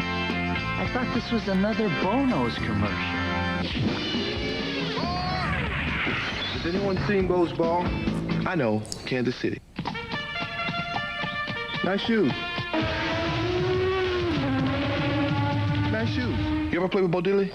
I thought this was another Bono's commercial. Has anyone seen Bo's ball? I know, Kansas City. Nice shoes. Nice shoes. You ever play with Bo Diddley?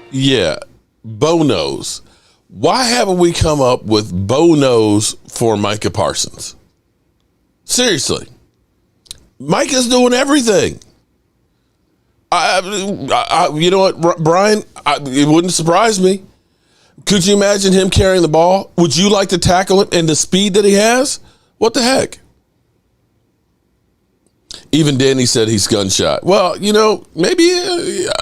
Yeah, Bonos. Why haven't we come up with Bonos for Micah Parsons? Seriously. Micah's doing everything. You know what, Brian? It wouldn't surprise me. Could you imagine him carrying the ball? Would you like to tackle him and the speed that he has? What the heck? Even Danny said he's gunshot. Well, you know, maybe,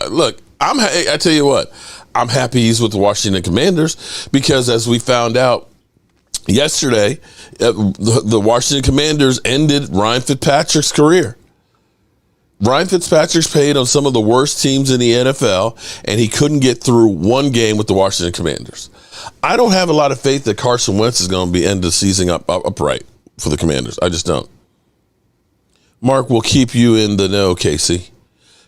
look, I tell you what, I'm happy he's with the Washington Commanders because as we found out yesterday, the Washington Commanders ended Ryan Fitzpatrick's career. Ryan Fitzpatrick's played on some of the worst teams in the NFL, and he couldn't get through one game with the Washington Commanders. I don't have a lot of faith that Carson Wentz is going to be end the season upright for the Commanders. I just don't. Mark will keep you in the know, Casey.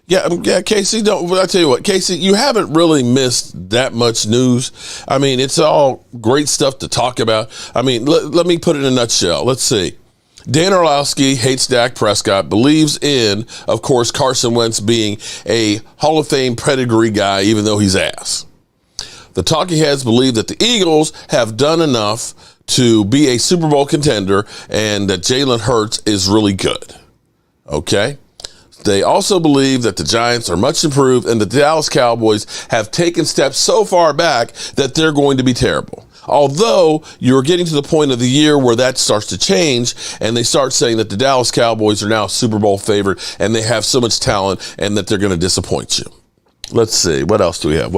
Yeah, Casey, I tell you what, Casey, you haven't really missed that much news. I mean, it's all great stuff to talk about. I mean, let me put it in a nutshell. Let's see. Dan Orlowski hates Dak Prescott, believes in, of course, Carson Wentz being a Hall of Fame pedigree guy, even though he's ass. The talking heads believe that the Eagles have done enough to be a Super Bowl contender and that Jalen Hurts is really good. Okay? They also believe that the Giants are much improved and the Dallas Cowboys have taken steps so far back that they're going to be terrible. Although you're getting to the point of the year where that starts to change and they start saying that the Dallas Cowboys are now a Super Bowl favorite and they have so much talent and that they're going to disappoint you. Let's see. What else do we have?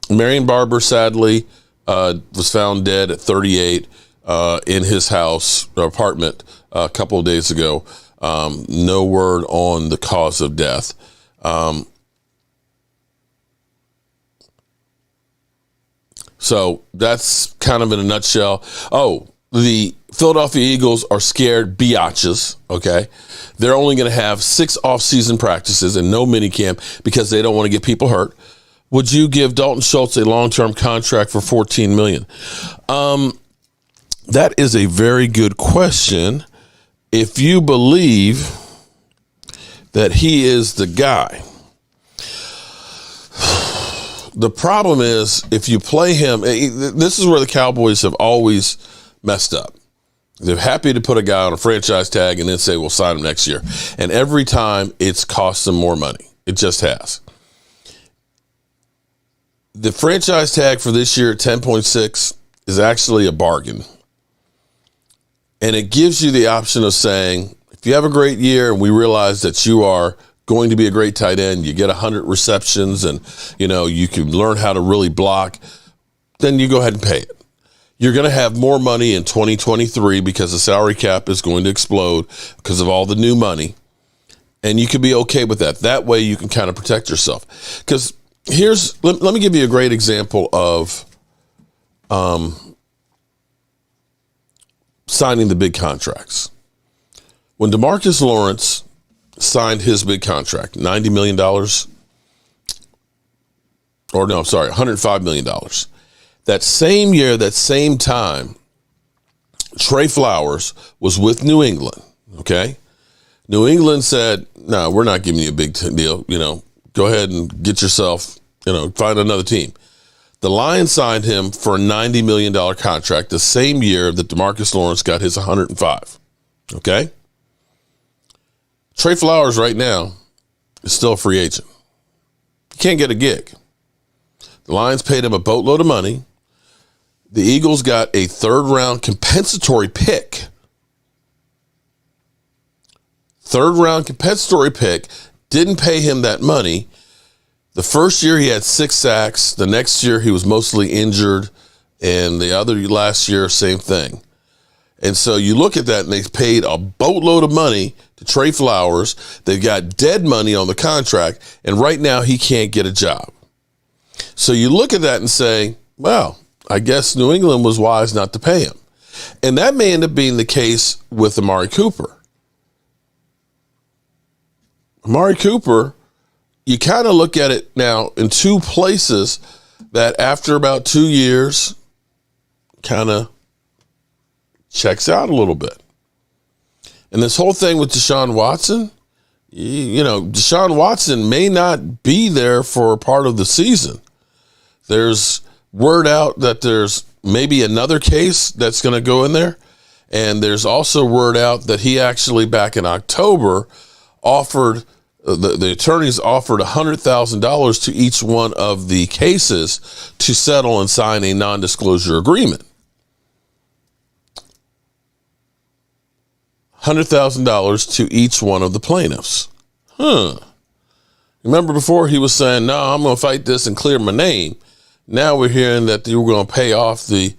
Marion Barber, sadly, was found dead at 38 in his house or apartment a couple of days ago. No word on the cause of death. So that's kind of in a nutshell. Oh, the Philadelphia Eagles are scared biatches, okay? They're only going to have 6 off-season practices and no minicamp because they don't want to get people hurt. Would you give Dalton Schultz a long-term contract for $14 million? That is a very good question. If you believe that he is the guy. The problem is, if you play him, this is where the Cowboys have always messed up. They're happy to put a guy on a franchise tag and then say, we'll sign him next year. And every time, it's cost them more money. It just has. The franchise tag for this year at 10.6 is actually a bargain. And it gives you the option of saying, if you have a great year and we realize that you are going to be a great tight end, you get 100 receptions and, you know, you can learn how to really block, then you go ahead and pay it. You're going to have more money in 2023 because the salary cap is going to explode because of all the new money. And you can be okay with that. That way you can kind of protect yourself. Because let me give you a great example of signing the big contracts. When DeMarcus Lawrence signed his big contract, $90 million, $105 million. That same year, that same time, Trey Flowers was with New England, okay? New England said, no, we're not giving you a big deal. Go ahead and get yourself, find another team. The Lions signed him for a $90 million contract the same year that DeMarcus Lawrence got his 105. Okay? Trey Flowers right now is still a free agent. He can't get a gig. The Lions paid him a boatload of money. The Eagles got a third-round compensatory pick. Third-round compensatory pick, didn't pay him that money. The first year he had 6 sacks. The next year he was mostly injured. And the other last year, same thing. And so you look at that and they paid a boatload of money to Trey Flowers. They've got dead money on the contract. And right now he can't get a job. So you look at that and say, well, I guess New England was wise not to pay him. And that may end up being the case with Amari Cooper. Amari Cooper, you kind of look at it now in two places that after about 2 years kind of checks out a little bit. And this whole thing with Deshaun Watson, Deshaun Watson may not be there for part of the season. There's word out that there's maybe another case that's going to go in there. And there's also word out that he actually back in October offered, the attorneys offered $100,000 to each one of the cases to settle and sign a non-disclosure agreement. $100,000 to each one of the plaintiffs. Remember before he was saying, no, I'm going to fight this and clear my name. Now we're hearing that you were going to pay off the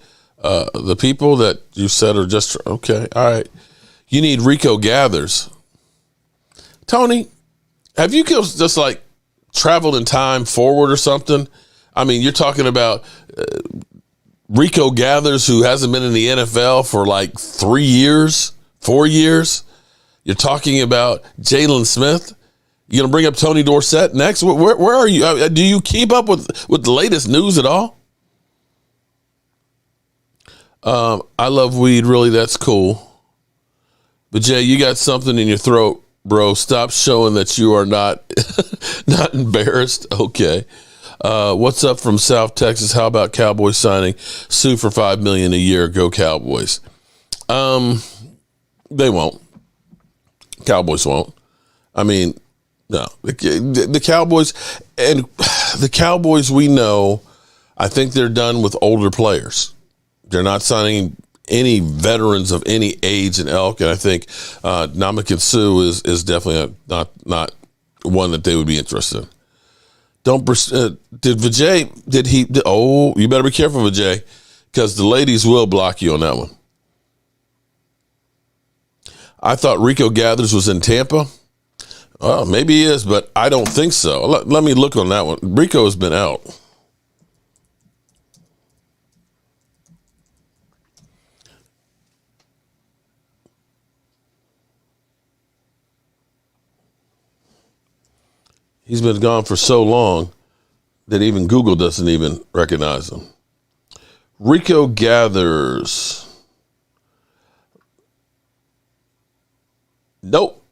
people that you said are just, okay, all right. You need Rico Gathers. Tony, have you just like traveled in time forward or something? I mean, you're talking about Rico Gathers, who hasn't been in the NFL for like 3 years, 4 years. You're talking about Jalen Smith. You going to bring up Tony Dorsett next? Where are you? Do you keep up with the latest news at all? I love weed. Really, that's cool. But Jay, you got something in your throat, bro. Stop showing that you are not not embarrassed. Okay. What's up from South Texas? How about Cowboys signing Sue for $5 million a year? Go Cowboys. They won't. Cowboys won't. I mean, no. The Cowboys and the Cowboys we know, I think they're done with older players. They're not signing any veterans of any age and ilk, and I think Ndamukong Suh is definitely not one that they would be interested in. Did Vijay, oh, you better be careful, Vijay, because the ladies will block you on that one. I thought Rico Gathers was in Tampa. Well, maybe he is, but I don't think so. Let me look on that one. Rico has been out. He's been gone for so long that even Google doesn't even recognize him. Rico Gathers. Nope.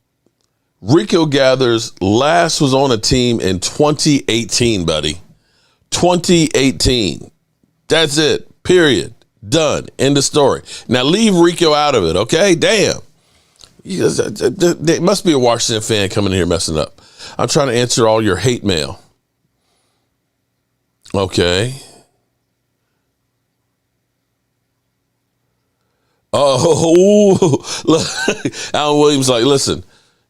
Rico Gathers last was on a team in 2018, buddy. 2018. That's it. Period. Done. End of story. Now leave Rico out of it, okay? Damn. There must be a Washington fan coming in here messing up. I'm trying to answer all your hate mail. Okay. Oh, Alan Williams like, listen,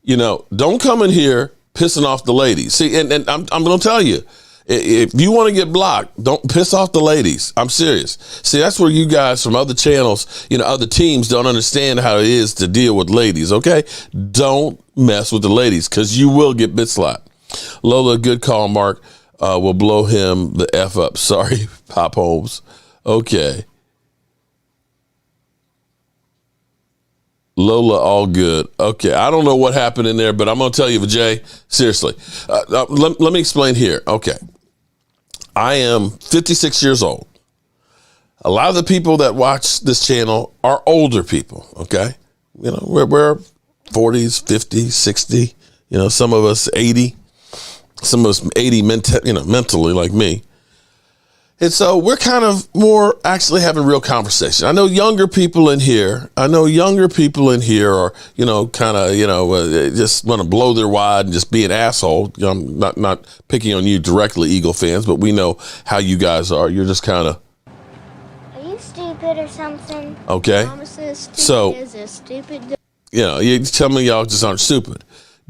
don't come in here pissing off the ladies. See, and I'm going to tell you, if you want to get blocked, don't piss off the ladies. I'm serious. See, that's where you guys from other channels, other teams don't understand how it is to deal with ladies, okay? Don't mess with the ladies because you will get bit slapped. Lola, good call, Mark. Will blow him the F up. Sorry, Pop Holmes. Okay. Lola, all good. Okay, I don't know what happened in there, but I'm going to tell you, Vijay, seriously. Let me explain here. Okay. I am 56 years old. A lot of the people that watch this channel are older people, okay? We're 40s, 50s, 60, some of us 80, some of us 80 mentally like me. And so we're kind of more actually having real conversation. I know younger people in here are, just want to blow their wad and just be an asshole. I'm not picking on you directly, Eagle fans, but we know how you guys are. You're just kind of. Are you stupid or something? Okay. Mama says stupid So, is a stupid. You tell me y'all just aren't stupid.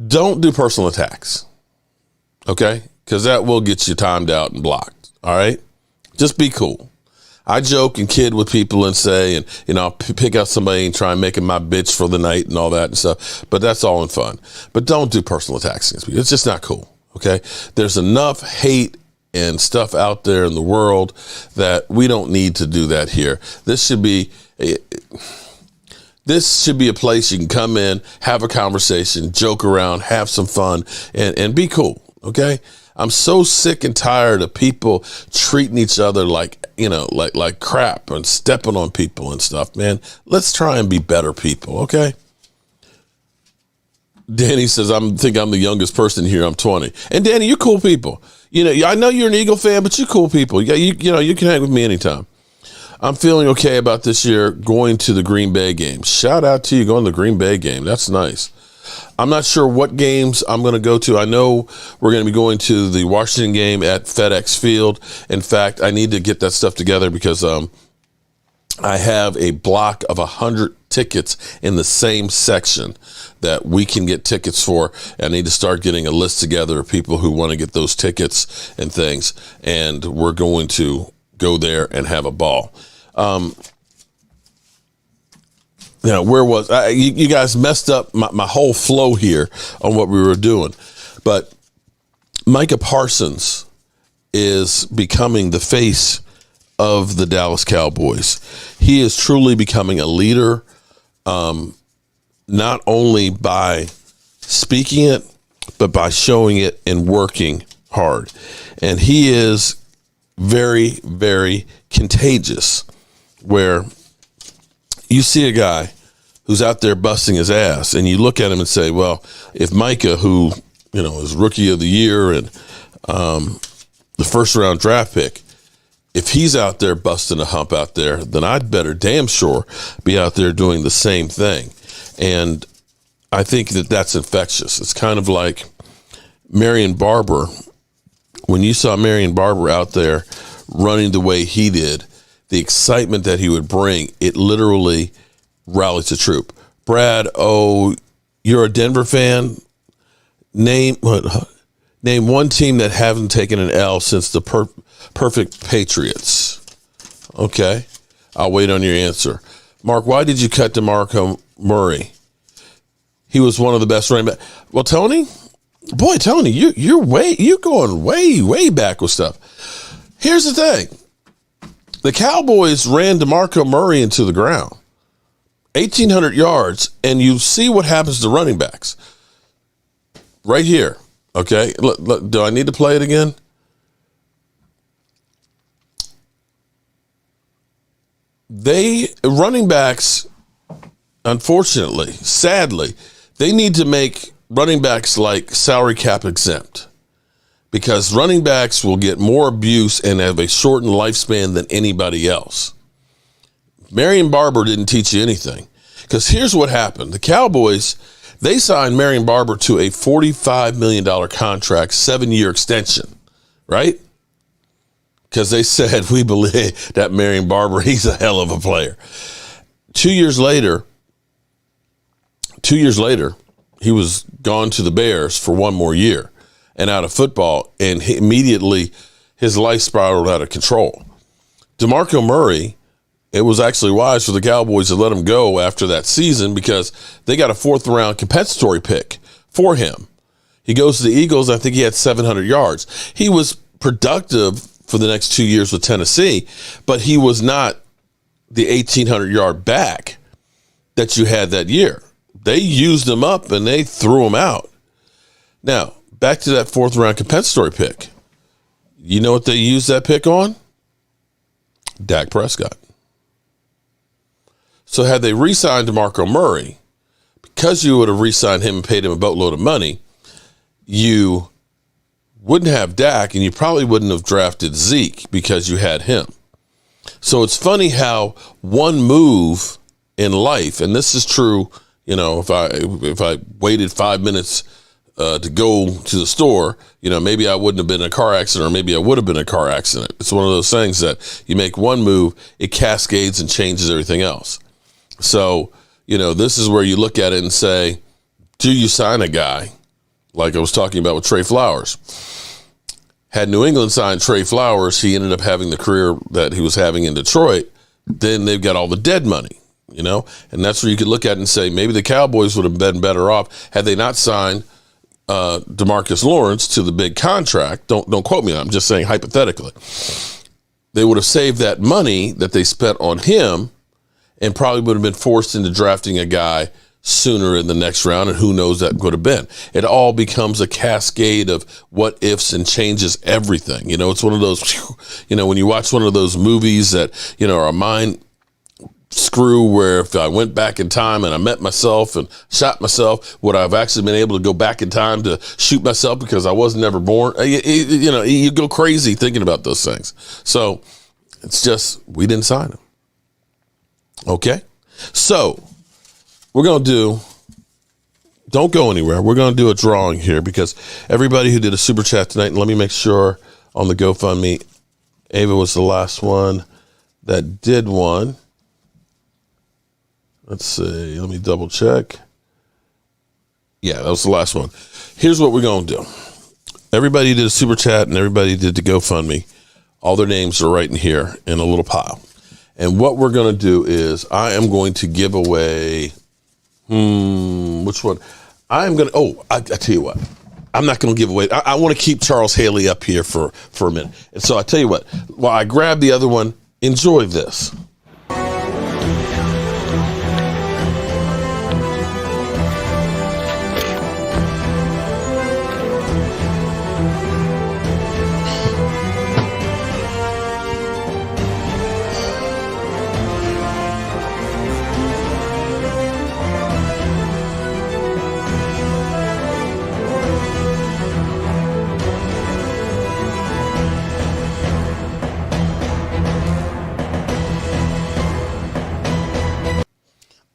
Don't do personal attacks. Okay? Because that will get you timed out and blocked. All right? Just be cool. I joke and kid with people and say, and I'll pick out somebody and try and make them my bitch for the night and all that and stuff. But that's all in fun. But don't do personal attacks against people. It's just not cool. Okay? There's enough hate and stuff out there in the world that we don't need to do that here. This should be a place you can come in, have a conversation, joke around, have some fun, and be cool. Okay? I'm so sick and tired of people treating each other like crap and stepping on people and stuff, man. Let's try and be better people, okay? Danny says, I think I'm the youngest person here. I'm 20. And Danny, you're cool people. I know you're an Eagle fan, but you're cool people. You can hang with me anytime. I'm feeling okay about this year going to the Green Bay game. Shout out to you going to the Green Bay game. That's nice. I'm not sure what games I'm going to go to. I know we're going to be going to the Washington game at FedEx Field. In fact, I need to get that stuff together because I have a block of 100 tickets in the same section that we can get tickets for. I need to start getting a list together of people who want to get those tickets and things. And we're going to go there and have a ball. Where was I? You guys messed up my whole flow here on what we were doing. But Micah Parsons is becoming the face of the Dallas Cowboys. He is truly becoming a leader, not only by speaking it, but by showing it and working hard. And he is very, very contagious, where you see a guy who's out there busting his ass, and you look at him and say, well, if Micah, who, is rookie of the year and the first round draft pick, if he's out there busting a hump out there, then I'd better damn sure be out there doing the same thing. And I think that's infectious. It's kind of like Marion Barber. When you saw Marion Barber out there running the way he did, the excitement that he would bring, it literally rallies the troop. Brad, you're a Denver fan? Name one team that haven't taken an L since the perfect Patriots. Okay, I'll wait on your answer. Mark, why did you cut DeMarco Murray? He was one of the best running backs. Well, Tony, you're going way back with stuff. Here's the thing. The Cowboys ran DeMarco Murray into the ground, 1,800 yards, and you see what happens to running backs. Right here, okay? Look, do I need to play it again? Running backs, unfortunately, sadly, they need to make running backs like salary cap exempt. Because running backs will get more abuse and have a shortened lifespan than anybody else. Marion Barber didn't teach you anything. Because here's what happened. The Cowboys, they signed Marion Barber to a $45 million contract, 7-year extension, right? Because they said, we believe that Marion Barber, he's a hell of a player. 2 years later, he was gone to the Bears for 1 more year and out of football, and immediately his life spiraled out of control. DeMarco Murray, it was actually wise for the Cowboys to let him go after that season because they got a 4th-round compensatory pick for him. He goes to the Eagles. I think he had 700 yards. He was productive for the next 2 years with Tennessee, but he was not the 1,800-yard back that you had that year. They used him up, and they threw him out. Now, back to that 4th-round compensatory pick. You know what they used that pick on? Dak Prescott. So had they re-signed DeMarco Murray, because you would have re-signed him and paid him a boatload of money, you wouldn't have Dak, and you probably wouldn't have drafted Zeke because you had him. So it's funny how one move in life, and this is true, if I waited 5 minutes to go to the store, maybe I wouldn't have been in a car accident, or maybe I would have been in a car accident. It's one of those things that you make one move, it cascades and changes everything else. So, this is where you look at it and say, do you sign a guy like I was talking about with Trey Flowers? Had New England signed Trey Flowers, he ended up having the career that he was having in Detroit. Then they've got all the dead money, and that's where you could look at it and say maybe the Cowboys would have been better off had they not signed DeMarcus Lawrence to the big contract. Don't quote me. I'm just saying hypothetically. They would have saved that money that they spent on him and probably would have been forced into drafting a guy sooner in the next round, and who knows that would have been. It all becomes a cascade of what ifs and changes everything. It's one of those, when you watch one of those movies that, are a mind screw, where if I went back in time and I met myself and shot myself, would I have actually been able to go back in time to shoot myself because I was never born? You go crazy thinking about those things. So it's just, we didn't sign him. Okay. So we're going to don't go anywhere. We're going to do a drawing here because everybody who did a super chat tonight, and let me make sure on the GoFundMe, Ava was the last one that did one. Let's see. Let me double check. Yeah, that was the last one. Here's what we're going to do. Everybody did a super chat and everybody did the GoFundMe. All their names are right in here in a little pile. And what we're going to do is I am going to give away... which one? I'm going to, I tell you what, I'm not going to give away. I want to keep Charles Haley up here for a minute. And so I tell you what, while I grab the other one, enjoy this.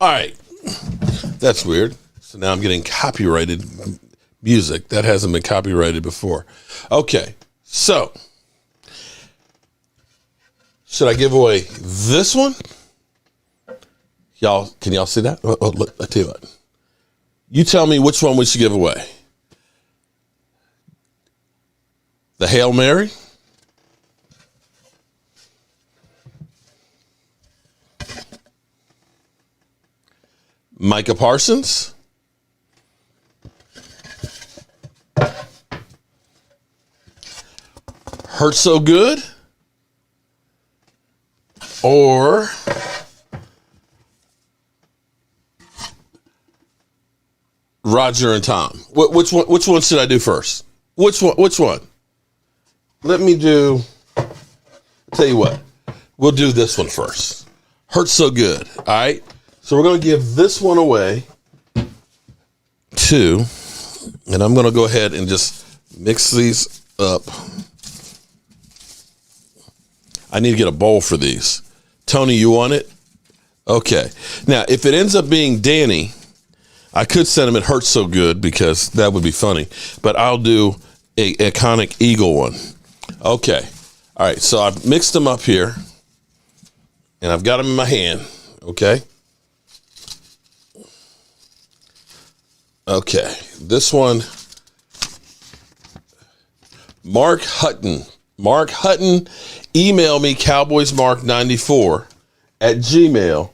All right, that's weird. So now I'm getting copyrighted music. That hasn't been copyrighted before. Okay, so should I give away this one? Can y'all see that? Look, I tell you what. You tell me which one we should give away. The Hail Mary? Micah Parsons? Hurt So Good? Or Roger and Tom? Which one should I do first? Which one? Let me do, I'll tell you what, we'll do this one first. Hurt So Good, all right? So we're going to give this one away too, and I'm going to go ahead and just mix these up. I need to get a bowl for these. Tony, you want it? Okay. Now, if it ends up being Danny, I could send him It Hurts So Good because that would be funny, but I'll do a iconic Eagle one. Okay. All right. So I've mixed them up here and I've got them in my hand. Okay. Okay, this one, Mark Hutton. Mark Hutton, email me cowboysmark94@gmail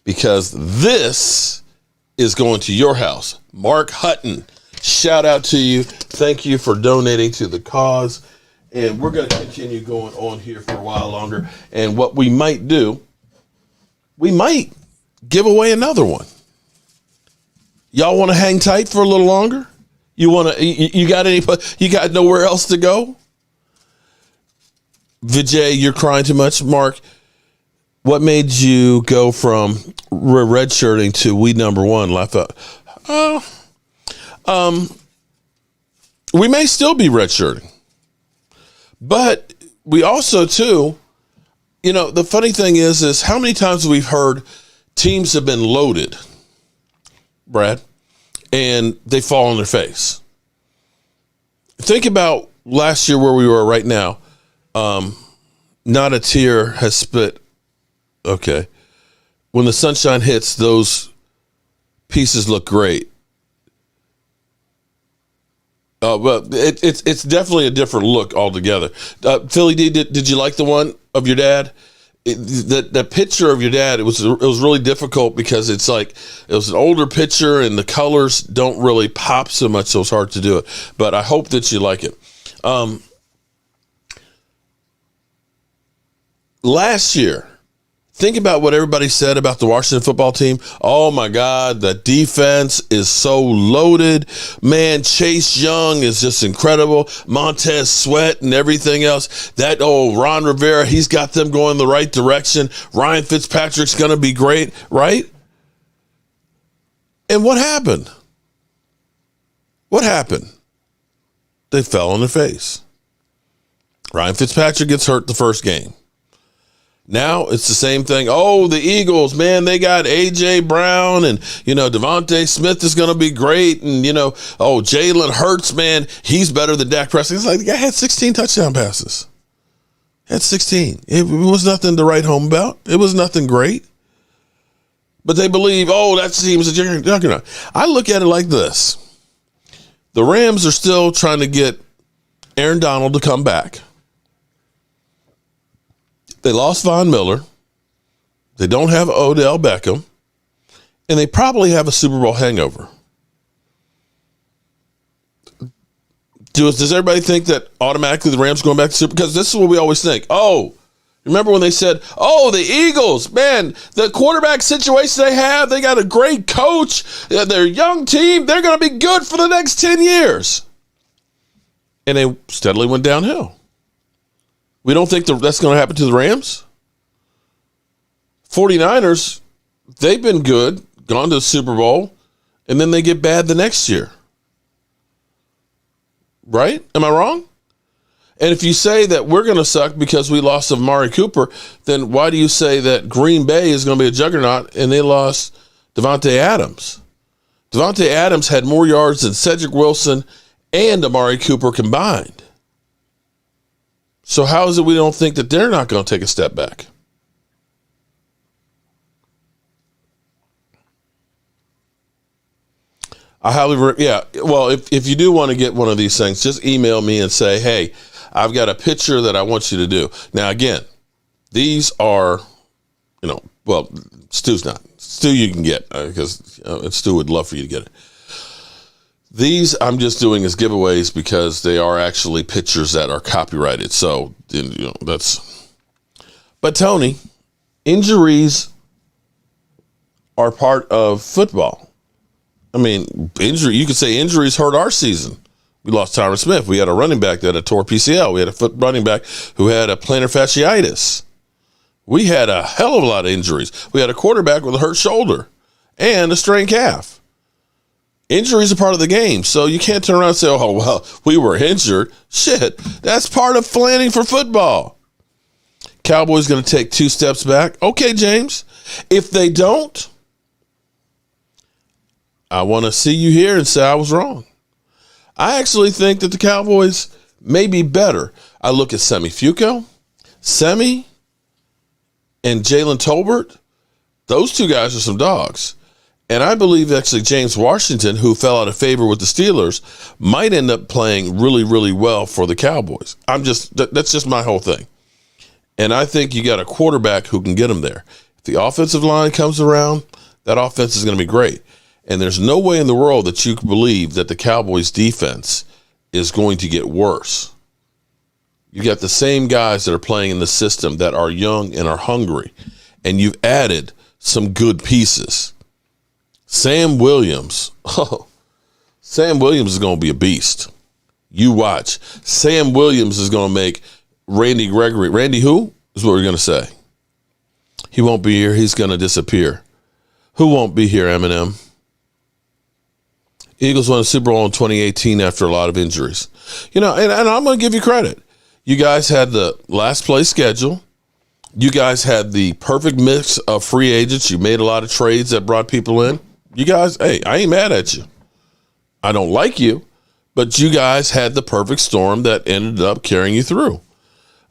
because this is going to your house. Mark Hutton, shout out to you. Thank you for donating to the cause. And we're going to continue going on here for a while longer. And what we might do, we might give away another one. Y'all want to hang tight for a little longer? You got nowhere else to go? Vijay, you're crying too much. Mark, what made you go from redshirting to we number one? We may still be redshirting. But we also, too, the funny thing is how many times we've heard teams have been loaded, Brad, and they fall on their face. Think about last year where we were right now. Not a tear has split. Okay. When the sunshine hits, those pieces look great. But it's definitely a different look altogether. Philly D, did you like the one of your dad? That picture of your dad, it was really difficult because it's like it was an older picture and the colors don't really pop so much, so it's hard to do it. But I hope that you like it. Last year, think about what everybody said about the Washington football team. Oh, my God, the defense is so loaded. Man, Chase Young is just incredible. Montez Sweat and everything else. That old Ron Rivera, he's got them going the right direction. Ryan Fitzpatrick's going to be great, right? And what happened? What happened? They fell on their face. Ryan Fitzpatrick gets hurt the first game. Now it's the same thing. Oh, the Eagles, man, they got A.J. Brown and, Devontae Smith is going to be great. And, Jalen Hurts, man, he's better than Dak Prescott. It's like the guy had 16 touchdown passes. Had 16. It was nothing to write home about. It was nothing great. But they believe, that team's a juggernaut. I look at it like this. The Rams are still trying to get Aaron Donald to come back. They lost Von Miller. They don't have Odell Beckham. And they probably have a Super Bowl hangover. Does everybody think that automatically the Rams going back to Super? Because this is what we always think. Remember when they said, the Eagles, man, the quarterback situation they have, they got a great coach. They're a young team. They're going to be good for the next 10 years. And they steadily went downhill. We don't think that's going to happen to the Rams. 49ers, they've been good, gone to the Super Bowl, and then they get bad the next year. Right? Am I wrong? And if you say that we're going to suck because we lost Amari Cooper, then why do you say that Green Bay is going to be a juggernaut and they lost Davante Adams? Davante Adams had more yards than Cedric Wilson and Amari Cooper combined. So how is it we don't think that they're not going to take a step back? Well, if you do want to get one of these things, just email me and say, hey, I've got a picture that I want you to do. Now, again, these are, Stu's not. Stu you can get because Stu would love for you to get it. These I'm just doing as giveaways because they are actually pictures that are copyrighted. So, that's. But Tony, injuries are part of football. I mean, you could say injuries hurt our season. We lost Tyron Smith. We had a running back that had tore PCL. We had a running back who had a plantar fasciitis. We had a hell of a lot of injuries. We had a quarterback with a hurt shoulder and a strained calf. Injuries are part of the game, so you can't turn around and say, we were injured. Shit, that's part of planning for football. Cowboys going to take 2 steps back. Okay, James. If they don't, I want to see you here and say I was wrong. I actually think that the Cowboys may be better. I look at Semi Fuco, and Jalen Tolbert. Those 2 guys are some dogs. And I believe actually James Washington, who fell out of favor with the Steelers, might end up playing really, really well for the Cowboys. That's just my whole thing. And I think you got a quarterback who can get them there. If the offensive line comes around, that offense is going to be great. And there's no way in the world that you can believe that the Cowboys defense is going to get worse. You got the same guys that are playing in the system that are young and are hungry. And you've added some good pieces. Sam Williams is going to be a beast. You watch. Sam Williams is going to make Randy Gregory. Randy who is what we're going to say. He won't be here. He's going to disappear. Who won't be here, Eminem? Eagles won a Super Bowl in 2018 after a lot of injuries. You know, and I'm going to give you credit. You guys had the last place schedule. You guys had the perfect mix of free agents. You made a lot of trades that brought people in. You guys, hey, I ain't mad at you. I don't like you, but you guys had the perfect storm that ended up carrying you through.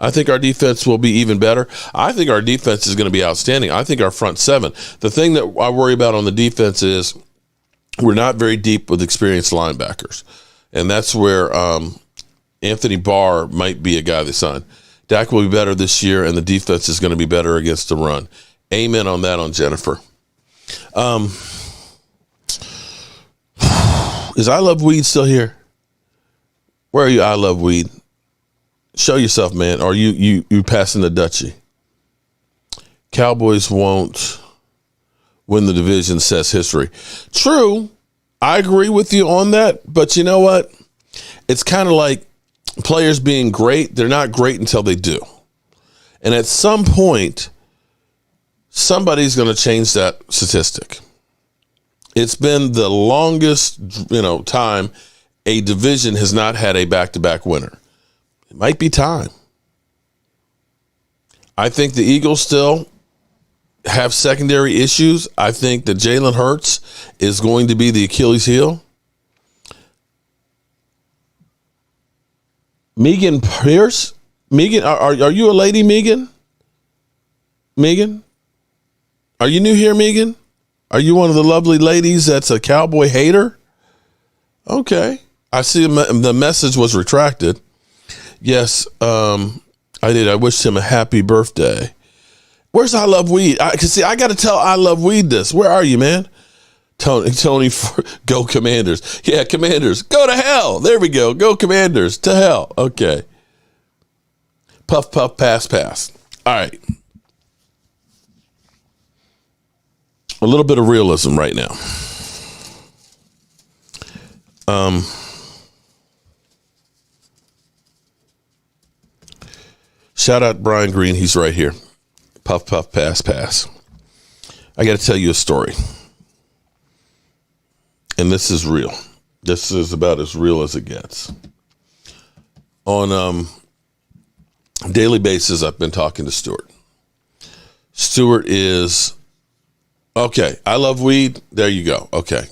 I think our defense will be even better. I think our defense is going to be outstanding. I think our front seven. The thing that I worry about on the defense is we're not very deep with experienced linebackers. And that's where Anthony Barr might be a guy they signed. Dak will be better this year, and the defense is going to be better against the run. Amen on that on Jennifer. Is I Love Weed still here? Where are you, I Love Weed? Show yourself, man. Are you passing the Dutchie? Cowboys won't win the division, says history. True. I agree with you on that. But you know what? It's kind of like players being great. They're not great until they do. And at some point, somebody's going to change that statistic. It's been the longest, time a division has not had a back-to-back winner. It might be time. I think the Eagles still have secondary issues. I think that Jalen Hurts is going to be the Achilles heel. Megan Pierce? Megan, are you a lady, Megan? Megan? Are you new here, Megan? Are you one of the lovely ladies that's a Cowboy hater? Okay. I see the message was retracted. Yes, I did. I wished him a happy birthday. Where's I Love Weed? I got to tell I Love Weed this. Where are you, man? Tony, go Commanders. Yeah, Commanders. Go to hell. There we go. Go Commanders. To hell. Okay. Puff, puff, pass, pass. All right. A little bit of realism right now. Shout out Brian Green. He's right here. Puff, puff, pass, pass. I got to tell you a story. And this is real. This is about as real as it gets. On a daily basis, I've been talking to Stuart. Stuart is, okay, I love weed. There you go. Okay.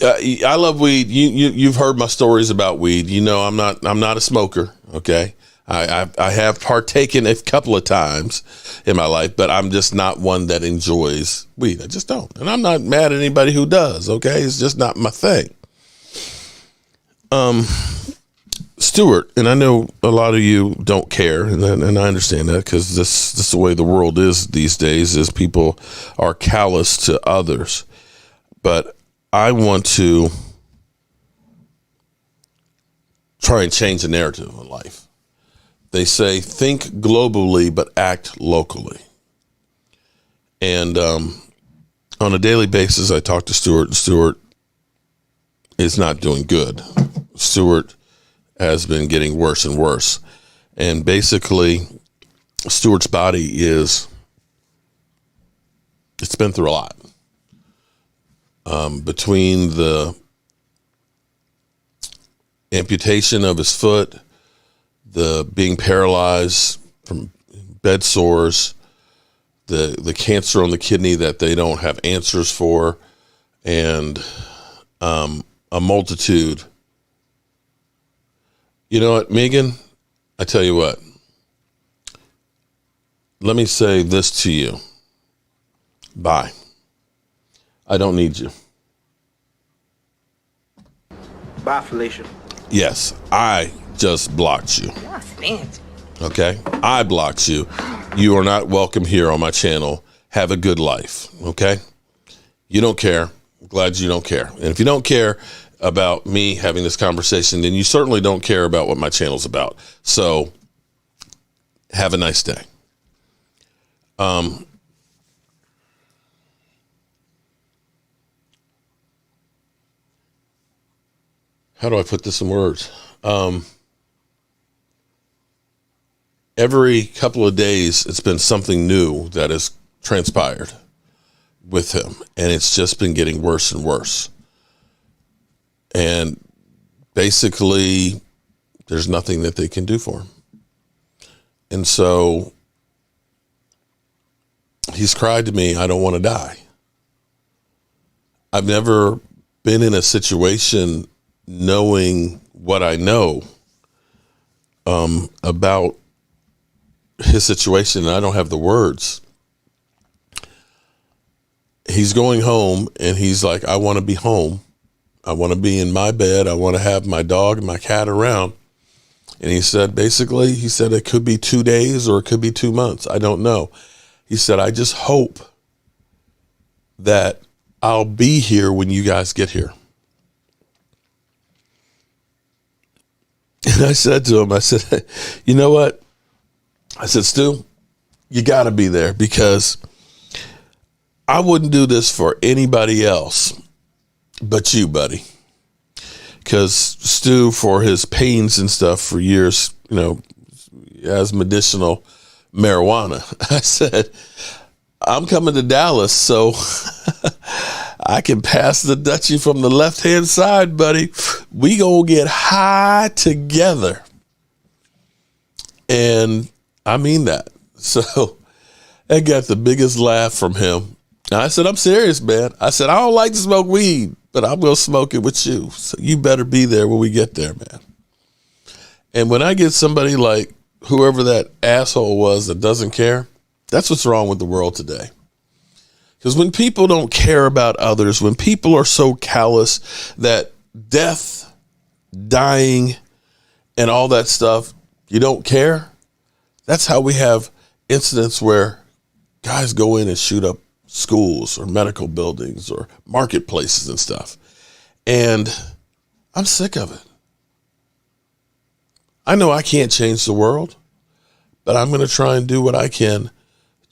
I love weed. You've heard my stories about weed. You know, I'm not a smoker. Okay. I have partaken a couple of times in my life, but I'm just not one that enjoys weed. I just don't. And I'm not mad at anybody who does, okay? It's just not my thing. Stuart, and I know a lot of you don't care, and I understand that because this is the way the world is these days, is people are callous to others. But I want to try and change the narrative in life. They say, think globally, but act locally. And on a daily basis, I talk to Stuart, and Stuart is not doing good. Stuart has been getting worse and worse. And basically, Stuart's body it's been through a lot. Between the amputation of his foot, the being paralyzed from bed sores, the cancer on the kidney that they don't have answers for, and a multitude. You know what, Megan? I tell you what. Let me say this to you. Bye. I don't need you. Bye, Felicia. Yes, I just blocked you. Okay? I blocked you. You are not welcome here on my channel. Have a good life. Okay? You don't care. I'm glad you don't care. And if you don't care about me having this conversation, then you certainly don't care about what my channel's about. So have a nice day. How do I put this in words? Every couple of days, it's been something new that has transpired with him, and it's just been getting worse and worse. And basically, there's nothing that they can do for him. And so he's cried to me, I don't want to die. I've never been in a situation knowing what I know about his situation, and I don't have the words. He's going home, and he's like, I want to be home. I want to be in my bed. I want to have my dog and my cat around. And he said, basically, he said it could be 2 days or it could be 2 months. I don't know. He said, I just hope that I'll be here when you guys get here. And I said to him, I said, you know what? I said, Stu, you got to be there, because I wouldn't do this for anybody else but you, buddy. Because Stu, for his pains and stuff for years, you know, has medicinal marijuana. I said, I'm coming to Dallas, so I can pass the Dutchie from the left-hand side, buddy. We gonna get high together. And I mean that. So I got the biggest laugh from him. And I said, I'm serious, man. I said, I don't like to smoke weed, but I'm going to smoke it with you. So you better be there when we get there, man. And when I get somebody like whoever that asshole was that doesn't care, that's what's wrong with the world today. Because when people don't care about others, when people are so callous that death, dying, and all that stuff, you don't care. That's how we have incidents where guys go in and shoot up schools or medical buildings or marketplaces and stuff. And I'm sick of it. I know I can't change the world, but I'm going to try and do what I can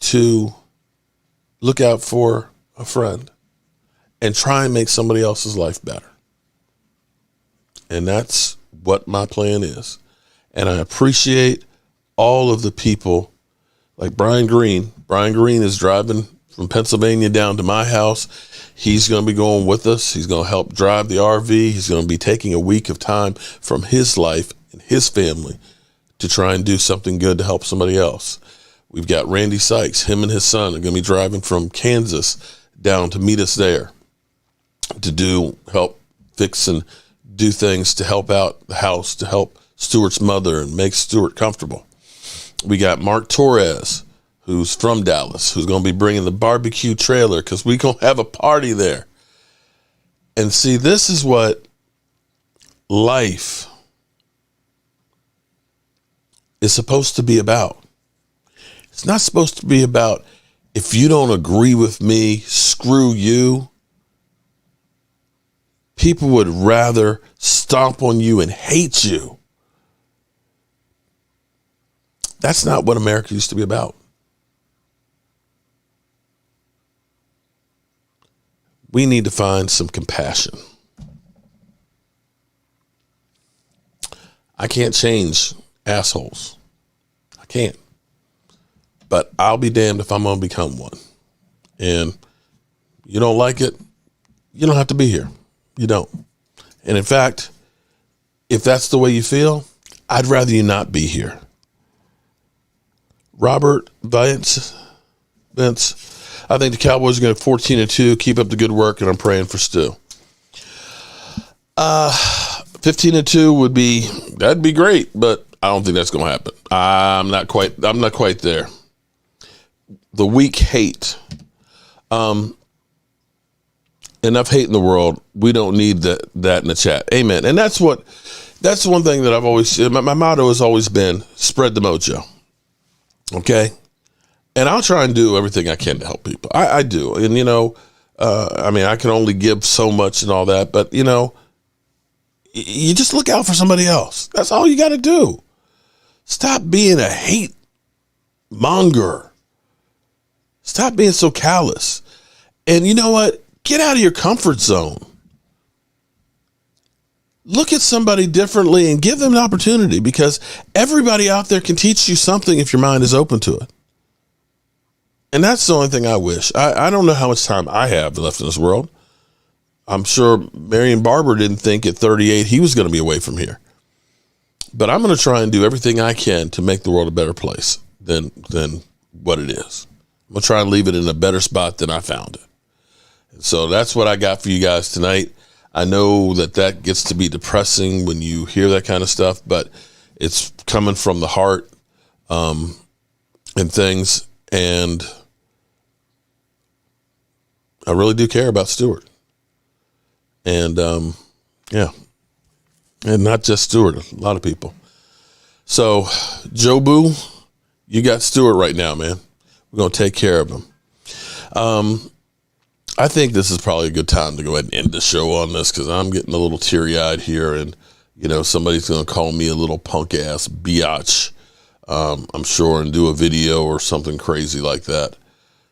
to look out for a friend and try and make somebody else's life better. And that's what my plan is. And I appreciate all of the people like Brian Green. Brian Green is driving from Pennsylvania down to my house. He's going to be going with us. He's going to help drive the RV. He's going to be taking a week of time from his life and his family to try and do something good to help somebody else. We've got Randy Sykes. Him and his son are going to be driving from Kansas down to meet us there to help fix and do things to help out the house, to help Stuart's mother and make Stuart comfortable. We got Mark Torres, who's from Dallas, who's going to be bringing the barbecue trailer because we're going to have a party there. And see, this is what life is supposed to be about. It's not supposed to be about, if you don't agree with me, screw you. People would rather stomp on you and hate you. That's not what America used to be about. We need to find some compassion. I can't change assholes. I can't. But I'll be damned if I'm going to become one. And you don't like it, you don't have to be here. You don't. And in fact, if that's the way you feel, I'd rather you not be here. Robert Vince, I think the Cowboys are going to 14-2. Keep up the good work, and I'm praying for Stu. 15-2 that'd be great, but I don't think that's going to happen. I'm not quite there. The weak hate. Enough hate in the world. We don't need that in the chat. Amen. And that's one thing that I've always, my motto has always been, spread the mojo. Okay. And I'll try and do everything I can to help people. I do. And, I can only give so much and all that, but, you just look out for somebody else. That's all you got to do. Stop being a hate monger. Stop being so callous. And you know what? Get out of your comfort zone. Look at somebody differently and give them an opportunity, because everybody out there can teach you something if your mind is open to it. And that's the only thing I wish. I don't know how much time I have left in this world. I'm sure Marion Barber didn't think at 38 he was going to be away from here. But I'm going to try and do everything I can to make the world a better place than what it is. I'm going to try and leave it in a better spot than I found it. So that's what I got for you guys tonight. I know that gets to be depressing when you hear that kind of stuff, but it's coming from the heart and things. And I really do care about Stewart. And, yeah. And not just Stewart, a lot of people. So, Jobu, you got Stewart right now, man. We're going to take care of him. I think this is probably a good time to go ahead and end the show on this because I'm getting a little teary-eyed here, and, you know, somebody's going to call me a little punk-ass biatch, I'm sure, and do a video or something crazy like that.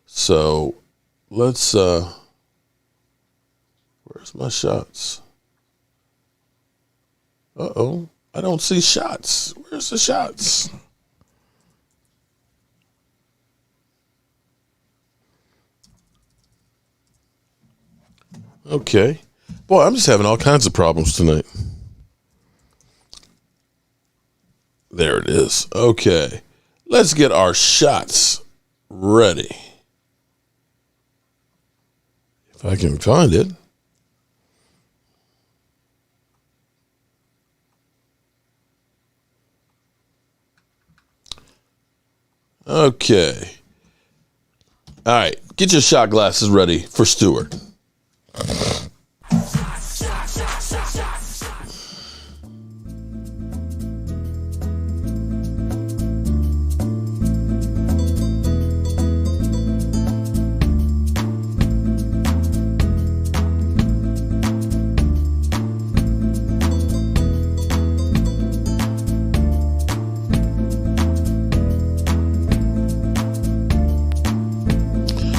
So, let's, where's my shots? Uh-oh, I don't see shots. Where's the shots? Okay. Boy, I'm just having all kinds of problems tonight. There it is. Okay. Let's get our shots ready. If I can find it. Okay. All right. Get your shot glasses ready for Stewart.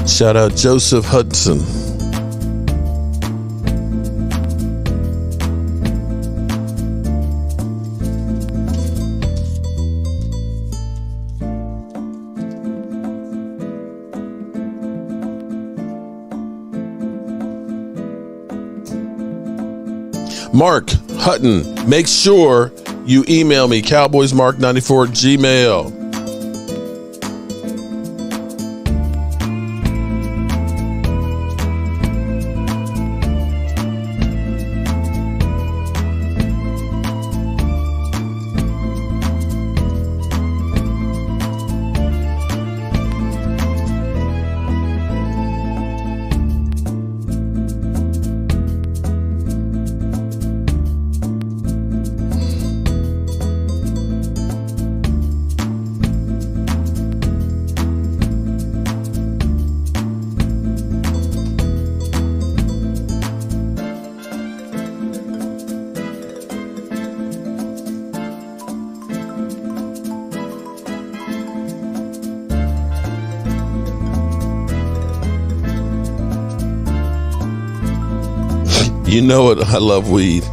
Shout out Joseph Hudson. Mark Hutton, make sure you email me, cowboysmark94@gmail.com. You know it. I love weed.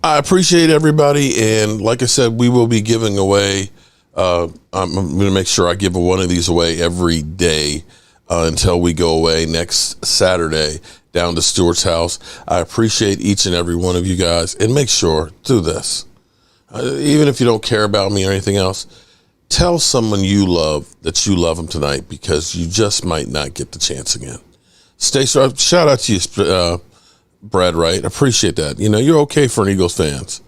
I appreciate everybody, and like I said, we will be giving away. I'm going to make sure I give one of these away every day until we go away next Saturday down to Stewart's house. I appreciate each and every one of you guys, and make sure, do this. Even if you don't care about me or anything else, tell someone you love that you love them tonight, because you just might not get the chance again. Stay strong. Shout out to you, Brad Wright. Appreciate that. You know, you're okay for an Eagles fans.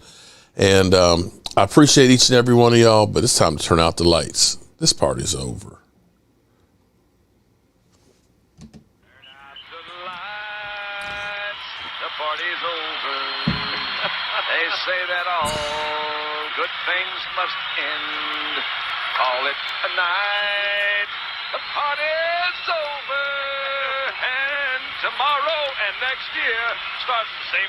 And I appreciate each and every one of y'all, but it's time to turn out the lights. This party's over. Party's over. They say that all good things must end. Call it a night. The party's over. And tomorrow and next year starts the same